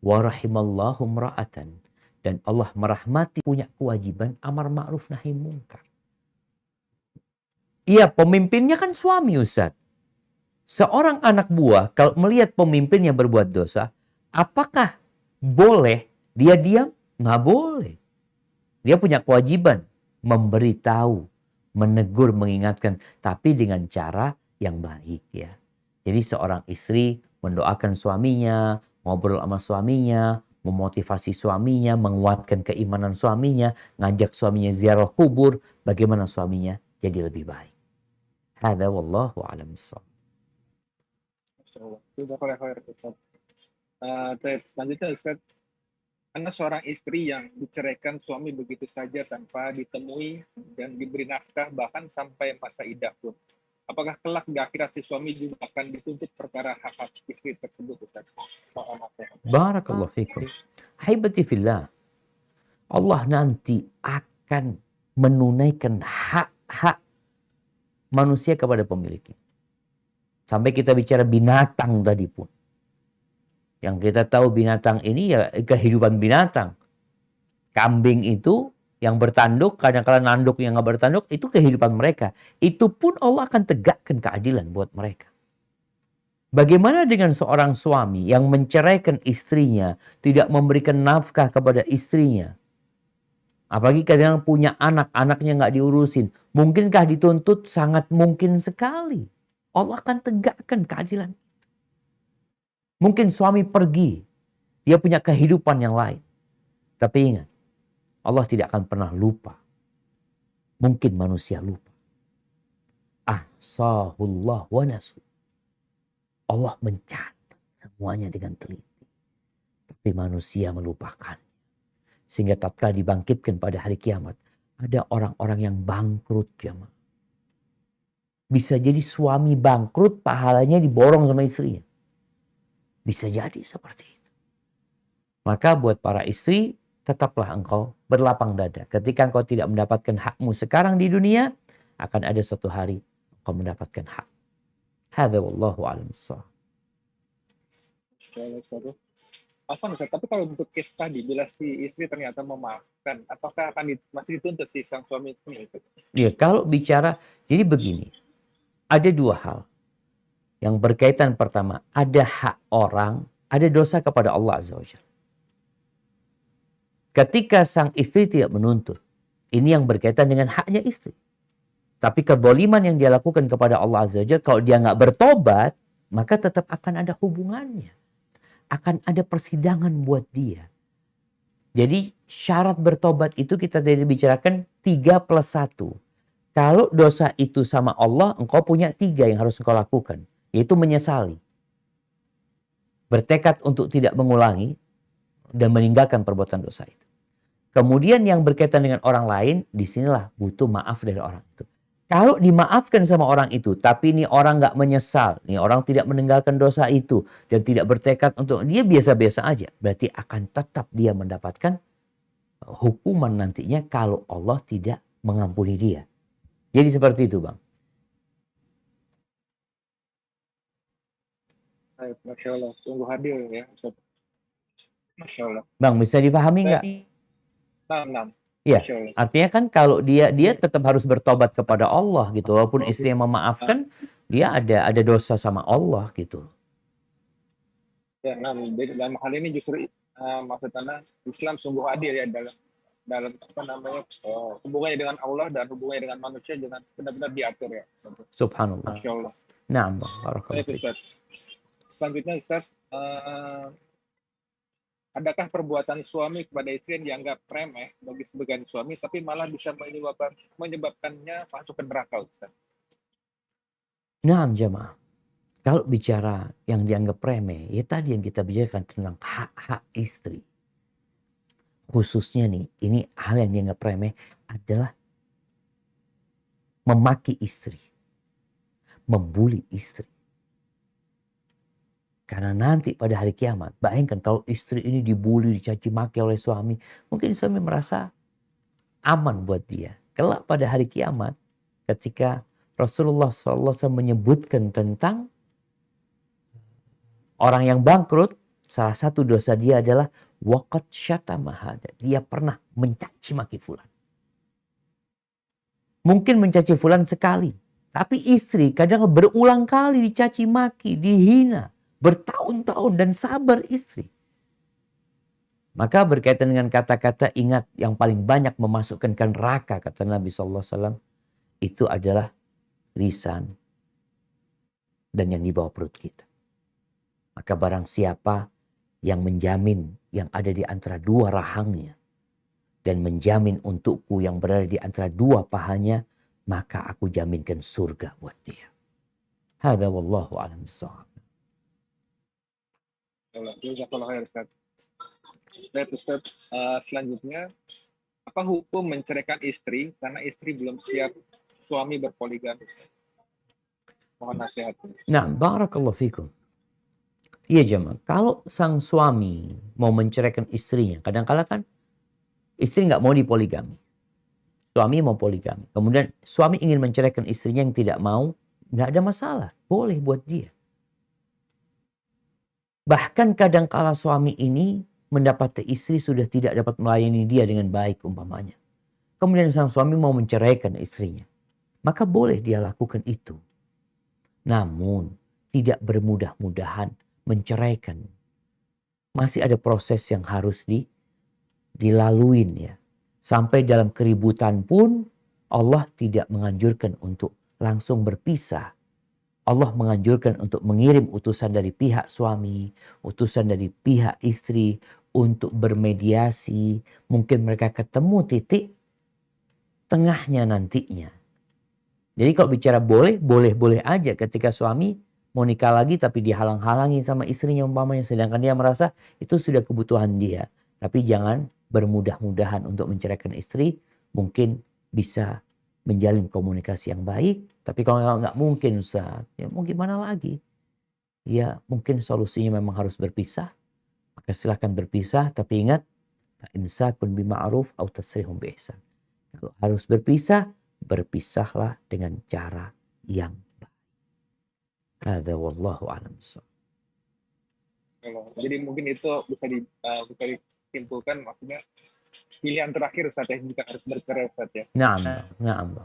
Wa rahimallahu mra'atan. Dan Allah merahmati punya kewajiban amar ma'ruf nahi munkar. Iya, pemimpinnya kan suami, Ustaz. Seorang anak buah kalau melihat pemimpinnya berbuat dosa, apakah boleh dia diam? Nggak boleh. Dia punya kewajiban memberitahu, menegur, mengingatkan, tapi dengan cara yang baik ya. Jadi seorang istri mendoakan suaminya, ngobrol sama suaminya, memotivasi suaminya, menguatkan keimanan suaminya, ngajak suaminya ziarah kubur, bagaimana suaminya jadi lebih baik. Hada wallahu a'lam bissawab. Jazakallahu khair, Ustaz. Selanjutnya Ustaz, karena seorang istri yang diceraikan suami begitu saja tanpa ditemui dan diberi nafkah bahkan sampai masa iddah pun. Apakah kelak di akhirat si suami juga akan dituntut perkara hak-hak istri tersebut, Ustaz? Mohon nasihat. Barakallahu fikum. Haibati fillah. Allah nanti akan menunaikan hak-hak manusia kepada pemiliknya. Sampai kita bicara binatang tadi pun. Yang kita tahu binatang ini ya kehidupan binatang. Kambing itu yang bertanduk, kadang-kadang nanduk yang nggak bertanduk, itu kehidupan mereka. Itu pun Allah akan tegakkan keadilan buat mereka. Bagaimana dengan seorang suami yang menceraikan istrinya, tidak memberikan nafkah kepada istrinya? Apalagi kadang punya anak, anaknya nggak diurusin. Mungkinkah dituntut? Sangat mungkin sekali. Allah akan tegakkan keadilan. Mungkin suami pergi, dia punya kehidupan yang lain. Tapi ingat, Allah tidak akan pernah lupa. Mungkin manusia lupa. Ahsahullah wa nasu. Allah mencatat semuanya dengan teliti. Tapi manusia melupakan. Sehingga tatkala dibangkitkan pada hari kiamat, ada orang-orang yang bangkrut jemaah. Bisa jadi suami bangkrut, pahalanya diborong sama istrinya. Bisa jadi seperti itu. Maka buat para istri, tetaplah engkau berlapang dada. Ketika engkau tidak mendapatkan hakmu sekarang di dunia, akan ada suatu hari engkau mendapatkan hak. Hadza wallahu a'lam bissawab. Tapi kalau untuk case tadi, bila si istri ternyata memaafkan, apakah akan masih dituntut si sang suami itu? Ya, kalau bicara, jadi begini, ada dua hal. Yang berkaitan pertama, ada hak orang, ada dosa kepada Allah Azza wa Jalla. Ketika sang istri tidak menuntut, ini yang berkaitan dengan haknya istri. Tapi kezaliman yang dia lakukan kepada Allah Azza wa Jalla, kalau dia nggak bertobat, maka tetap akan ada hubungannya. Akan ada persidangan buat dia. Jadi syarat bertobat itu kita tadi bicarakan 3+1. Kalau dosa itu sama Allah, engkau punya 3 yang harus engkau lakukan. Yaitu menyesali. Bertekad untuk tidak mengulangi dan meninggalkan perbuatan dosa itu. Kemudian yang berkaitan dengan orang lain, disinilah butuh maaf dari orang itu. Kalau dimaafkan sama orang itu, tapi ini orang nggak menyesal, ini orang tidak meninggalkan dosa itu, dan tidak bertekad untuk, dia biasa-biasa aja. Berarti akan tetap dia mendapatkan hukuman nantinya kalau Allah tidak mengampuni dia. Jadi seperti itu, Bang. Baik, Masya Allah. Tunggu hadir ya. Masya Allah. Bang, bisa dipahami nggak? Nah. Iya, artinya kan kalau dia tetap harus bertobat kepada Allah gitu. Walaupun istri yang memaafkan, dia ada dosa sama Allah gitu. Ya, dalam hal ini justru maksudnya Islam sungguh adil ya dalam hubungannya dengan Allah dan hubungannya dengan manusia jangan benar-benar diatur ya. Subhanallah. Masya Allah. Naam, Bang. Barakallahu Baik fiik. Ustaz. Selanjutnya Ustaz, adakah perbuatan suami kepada istri yang dianggap remeh bagi sebagian suami tapi malah bisa menyebabkannya masuk ke neraka Ustaz? Naam jamaah. Kalau bicara yang dianggap remeh, ya tadi yang kita bicarakan tentang hak-hak istri. Khususnya nih, ini hal yang dianggap remeh adalah memaki istri, membuli istri. Karena nanti pada hari kiamat, bayangkan kalau istri ini dibuli, dicaci maki oleh suami, mungkin suami merasa aman buat dia. Kelak pada hari kiamat, ketika Rasulullah SAW menyebutkan tentang orang yang bangkrut, salah satu dosa dia adalah waqad syatama hada. Dia pernah mencaci maki fulan. Mungkin mencaci fulan sekali, tapi istri kadang berulang kali dicaci maki, dihina, bertahun-tahun dan sabar istri. Maka berkaitan dengan kata-kata ingat yang paling banyak memasukkan ke neraka kata Nabi SAW itu adalah lisan dan yang di bawah perut kita. Maka barang siapa yang menjamin yang ada di antara dua rahangnya dan menjamin untukku yang berada di antara dua pahanya, maka aku jaminkan surga buat dia. Hadza wallahu a'lam bissawab. Jazakallah khair Ustaz. Baik Ustaz, selanjutnya apa hukum menceraikan istri karena istri belum siap suami berpoligami? Mohon nasihatnya. Nah, barakallahu fikum. Iya jemaah, kalau sang suami mau menceraikan istrinya, kadang-kala kan istri nggak mau dipoligami. Suami mau poligami. Kemudian suami ingin menceraikan istrinya yang tidak mau, nggak ada masalah. Boleh buat dia. Bahkan kadang-kala suami ini mendapati istri sudah tidak dapat melayani dia dengan baik umpamanya. Kemudian sang suami mau menceraikan istrinya. Maka boleh dia lakukan itu. Namun tidak bermudah-mudahan menceraikan. Masih ada proses yang harus dilaluin ya. Sampai dalam keributan pun Allah tidak menganjurkan untuk langsung berpisah. Allah menganjurkan untuk mengirim utusan dari pihak suami, utusan dari pihak istri untuk bermediasi. Mungkin mereka ketemu titik tengahnya nantinya. Jadi kalau bicara boleh aja ketika suami mau nikah lagi tapi dihalang-halangi sama istrinya umpamanya. Sedangkan dia merasa itu sudah kebutuhan dia. Tapi jangan bermudah-mudahan untuk menceraikan istri. Mungkin bisa menjalin komunikasi yang baik. Tapi kalau nggak mungkin Ustaz, ya mau gimana lagi? Ya mungkin solusinya memang harus berpisah. Maka silahkan berpisah. Tapi ingat, imsakun bima'ruf au tasrihum biihsan. Kalau harus berpisah, berpisahlah dengan cara yang baik. Hadza wallahu a'lam bissawab. Jadi mungkin itu bisa disimpulkan maksudnya pilihan terakhir Ustaz ya jika harus bercerai Ustaz ya. Naam.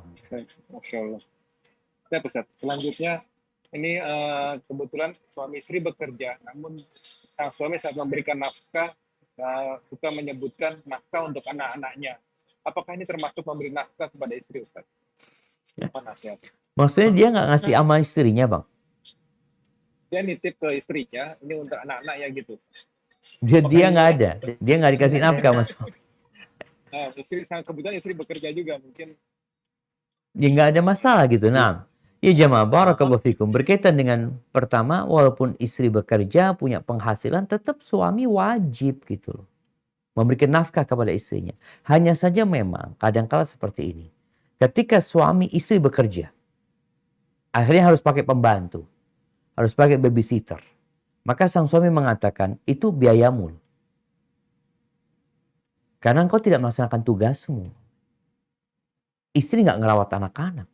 Masya Allah. Baik Ustaz, selanjutnya ini kebetulan suami istri bekerja, namun sang suami saat memberikan nafkah suka menyebutkan nafkah untuk anak-anaknya. Apakah ini termasuk memberi nafkah kepada istri Ustaz? Apa nasihat? Maksudnya dia nggak ngasih sama istrinya Bang? Dia nitip ke istrinya, ini untuk anak-anaknya gitu. Dia nggak ada. Dia nggak dikasih nafkah mas suami. Nah, kebetulan istri bekerja juga mungkin. Ya nggak ada masalah gitu. Nah, ya jamaah barakallahu fikum. Berkaitan dengan pertama, walaupun istri bekerja punya penghasilan, tetap suami wajib gitu loh memberikan nafkah kepada istrinya. Hanya saja memang kadang-kala seperti ini. Ketika suami istri bekerja, akhirnya harus pakai pembantu, harus pakai babysitter. Maka sang suami mengatakan, itu biayamu. Karena engkau tidak melaksanakan tugasmu. Istri nggak ngerawat anak-anak.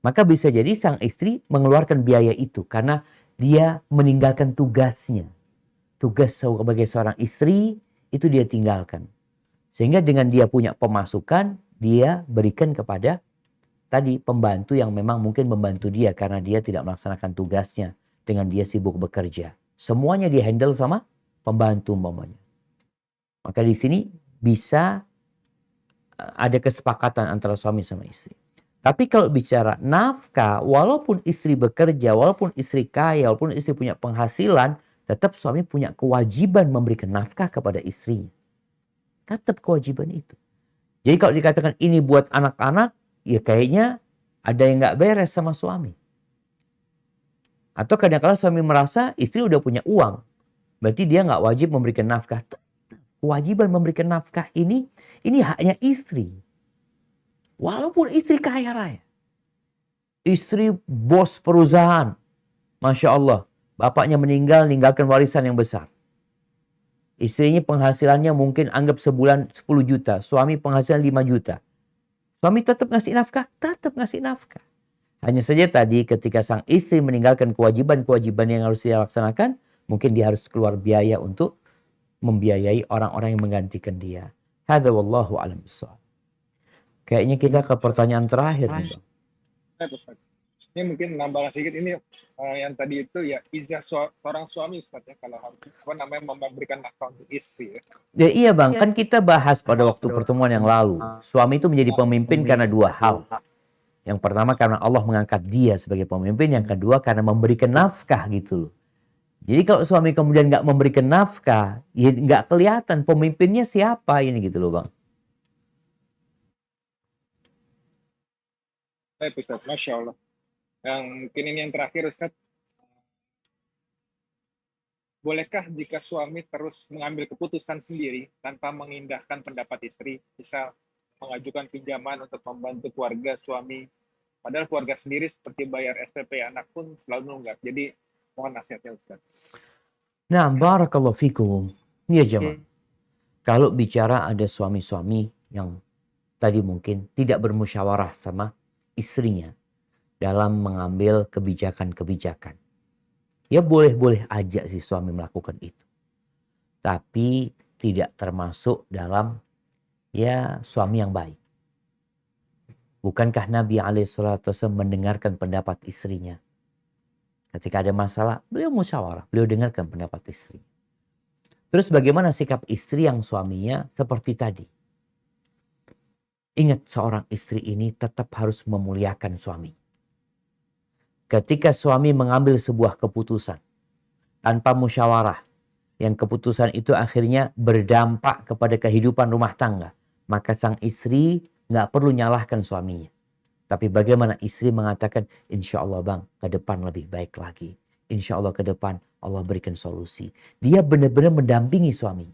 Maka bisa jadi sang istri mengeluarkan biaya itu karena dia meninggalkan tugasnya. Tugas sebagai seorang istri itu dia tinggalkan. Sehingga dengan dia punya pemasukan, dia berikan kepada tadi pembantu yang memang mungkin membantu dia karena dia tidak melaksanakan tugasnya dengan dia sibuk bekerja. Semuanya dia handle sama pembantu umpamanya. Maka di sini bisa ada kesepakatan antara suami sama istri. Tapi kalau bicara nafkah, walaupun istri bekerja, walaupun istri kaya, walaupun istri punya penghasilan, tetap suami punya kewajiban memberikan nafkah kepada istrinya. Tetap kewajiban itu. Jadi kalau dikatakan ini buat anak-anak, ya kayaknya ada yang nggak beres sama suami. Atau kadang-kadang suami merasa istri udah punya uang, berarti dia nggak wajib memberikan nafkah. Kewajiban memberikan nafkah ini haknya istri. Walaupun istri kaya raya. Istri bos perusahaan. Masya Allah. Bapaknya meninggal, ninggalkan warisan yang besar. Istrinya penghasilannya mungkin anggap sebulan 10 juta. Suami penghasilan 5 juta. Suami tetap ngasih nafkah? Tetap ngasih nafkah. Hanya saja tadi ketika sang istri meninggalkan kewajiban-kewajiban yang harus dia laksanakan, mungkin dia harus keluar biaya untuk membiayai orang-orang yang menggantikan dia. Hadza wallahu a'lam bishawab. Kayaknya kita ke pertanyaan terakhir nih, Bang. Ustaz. Ini mungkin nambah sedikit ini yang tadi itu ya izah seorang suami Ustaz ya kalau harus memberikan nafkah untuk istri ya. Ya, iya Bang, kan kita bahas pada waktu pertemuan yang lalu. Suami itu menjadi pemimpin karena dua hal. Yang pertama karena Allah mengangkat dia sebagai pemimpin. Yang kedua karena memberikan nafkah gitu loh. Jadi kalau suami kemudian nggak memberikan nafkah, ya nggak kelihatan pemimpinnya siapa ini gitu loh Bang. Baik Ustaz, Masya Allah. Yang mungkin ini yang terakhir Ustaz. Bolehkah jika suami terus mengambil keputusan sendiri tanpa mengindahkan pendapat istri, bisa mengajukan pinjaman untuk membantu keluarga suami, padahal keluarga sendiri seperti bayar SPP anak pun selalu nunggak. Jadi mohon nasihatnya Ustaz. Nah, barakallahu fikum. Ya jemaah. Kalau bicara ada suami-suami yang tadi mungkin tidak bermusyawarah sama istrinya dalam mengambil kebijakan-kebijakan. Ya boleh-boleh aja sih suami melakukan itu. Tapi tidak termasuk dalam ya suami yang baik. Bukankah Nabi SAW mendengarkan pendapat istrinya? Ketika ada masalah, beliau musyawarah, beliau dengarkan pendapat istri. Terus bagaimana sikap istri yang suaminya seperti tadi? Ingat seorang istri ini tetap harus memuliakan suami. Ketika suami mengambil sebuah keputusan tanpa musyawarah, yang keputusan itu akhirnya berdampak kepada kehidupan rumah tangga, maka sang istri nggak perlu nyalahkan suaminya. Tapi bagaimana istri mengatakan, insya Allah bang, ke depan lebih baik lagi. Insya Allah ke depan Allah berikan solusi. Dia benar-benar mendampingi suami.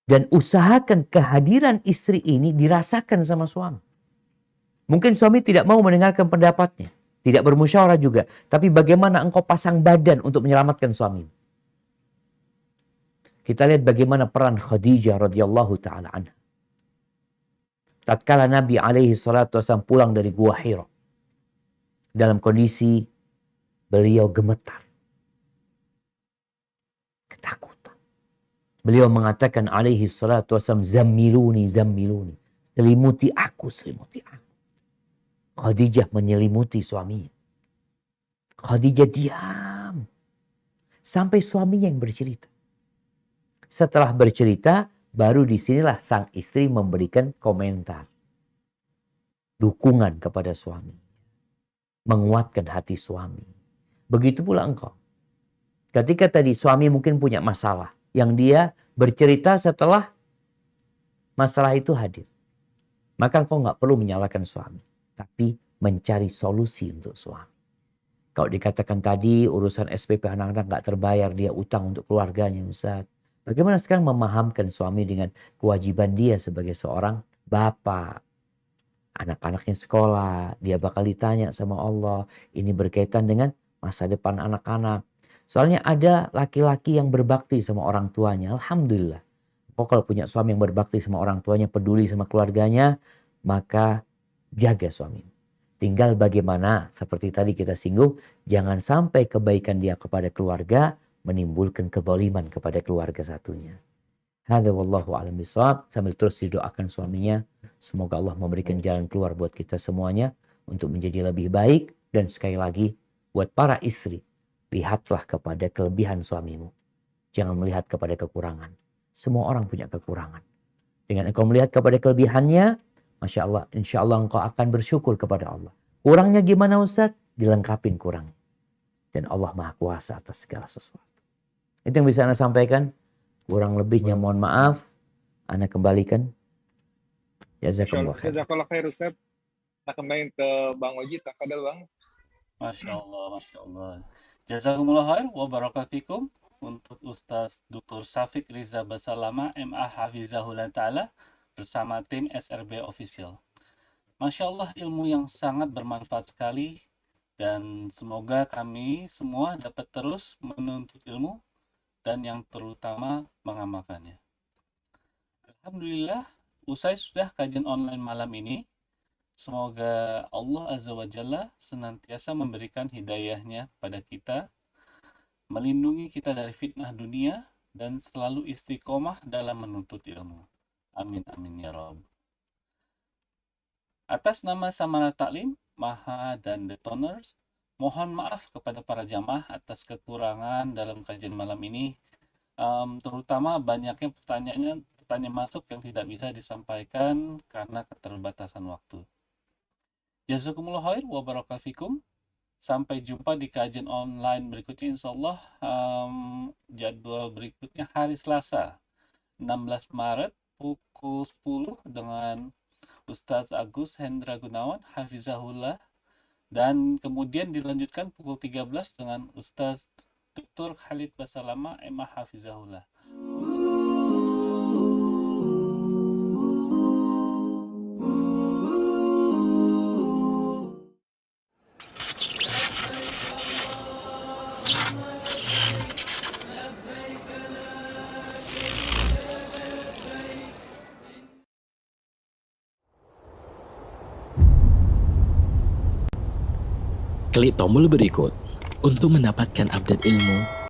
Dan usahakan kehadiran istri ini dirasakan sama suami. Mungkin suami tidak mau mendengarkan pendapatnya. Tidak bermusyawarah juga. Tapi bagaimana engkau pasang badan untuk menyelamatkan suami. Kita lihat bagaimana peran Khadijah radhiyallahu ta'ala anha. Tatkala Nabi SAW pulang dari Gua Hira. Dalam kondisi beliau gemetar. Ketakutan. Beliau mengatakan SAW, zammiluni, zammiluni. Selimuti aku, selimuti aku. Khadijah menyelimuti suaminya. Khadijah diam. Sampai suaminya yang bercerita. Setelah bercerita, baru disinilah sang istri memberikan komentar. Dukungan kepada suami. Menguatkan hati suami. Begitu pula engkau. Ketika tadi suami mungkin punya masalah. Yang dia bercerita setelah masalah itu hadir. Maka engkau nggak perlu menyalahkan suami. Tapi mencari solusi untuk suami. Kalau dikatakan tadi urusan SPP anak-anak nggak terbayar. Dia utang untuk keluarganya Ustaz. Bagaimana sekarang memahamkan suami dengan kewajiban dia sebagai seorang bapak. Anak-anaknya sekolah. Dia bakal ditanya sama Allah. Ini berkaitan dengan masa depan anak-anak. Soalnya ada laki-laki yang berbakti sama orang tuanya. Alhamdulillah. Kalau punya suami yang berbakti sama orang tuanya, peduli sama keluarganya, maka jaga suami. Tinggal bagaimana, seperti tadi kita singgung, jangan sampai kebaikan dia kepada keluarga menimbulkan kezaliman kepada keluarga satunya. Hadza wallahu a'lam bishawab. Sambil terus didoakan suaminya, semoga Allah memberikan jalan keluar buat kita semuanya untuk menjadi lebih baik. Dan sekali lagi, buat para istri, lihatlah kepada kelebihan suamimu. Jangan melihat kepada kekurangan. Semua orang punya kekurangan. Dengan engkau melihat kepada kelebihannya, Masya Allah, insya Allah engkau akan bersyukur kepada Allah. Kurangnya gimana Ustaz? Dilengkapin kurang. Dan Allah Maha Kuasa atas segala sesuatu. Itu yang bisa Anda sampaikan. Kurang lebihnya mohon maaf. Anda kembalikan. Jazakumullah khair. Jazakallah khair Ustaz. Nah kembali ke Bang Oji, tafadhal Bang. Masya Allah, Masya Allah. Jazakumullah khair wa barakatuh untuk Ustaz Dr. Syafiq Riza Basalama, MA Hafizahullah Ta'ala, bersama tim SRB Official. Masya Allah, ilmu yang sangat bermanfaat sekali, dan semoga kami semua dapat terus menuntut ilmu, dan yang terutama mengamalkannya. Alhamdulillah, usai sudah kajian online malam ini. Semoga Allah Azza wa Jalla senantiasa memberikan hidayahnya kepada kita, melindungi kita dari fitnah dunia, dan selalu istiqomah dalam menuntut ilmu. Amin amin ya Rabb. Atas nama Samara Taklim, Maha dan Detoners, mohon maaf kepada para jamaah atas kekurangan dalam kajian malam ini. Terutama banyaknya pertanyaan masuk yang tidak bisa disampaikan karena keterbatasan waktu. Jazakumullah khair wa barakatuh. Sampai jumpa di kajian online berikutnya insyaallah. Jadwal berikutnya hari Selasa 16 Maret pukul 10 dengan Ustadz Agus Hendra Gunawan Hafizahullah, dan kemudian dilanjutkan pukul 13 dengan Ustadz Dr. Khalid Basalama MA Hafizahullah. Klik tombol berikut untuk mendapatkan update ilmu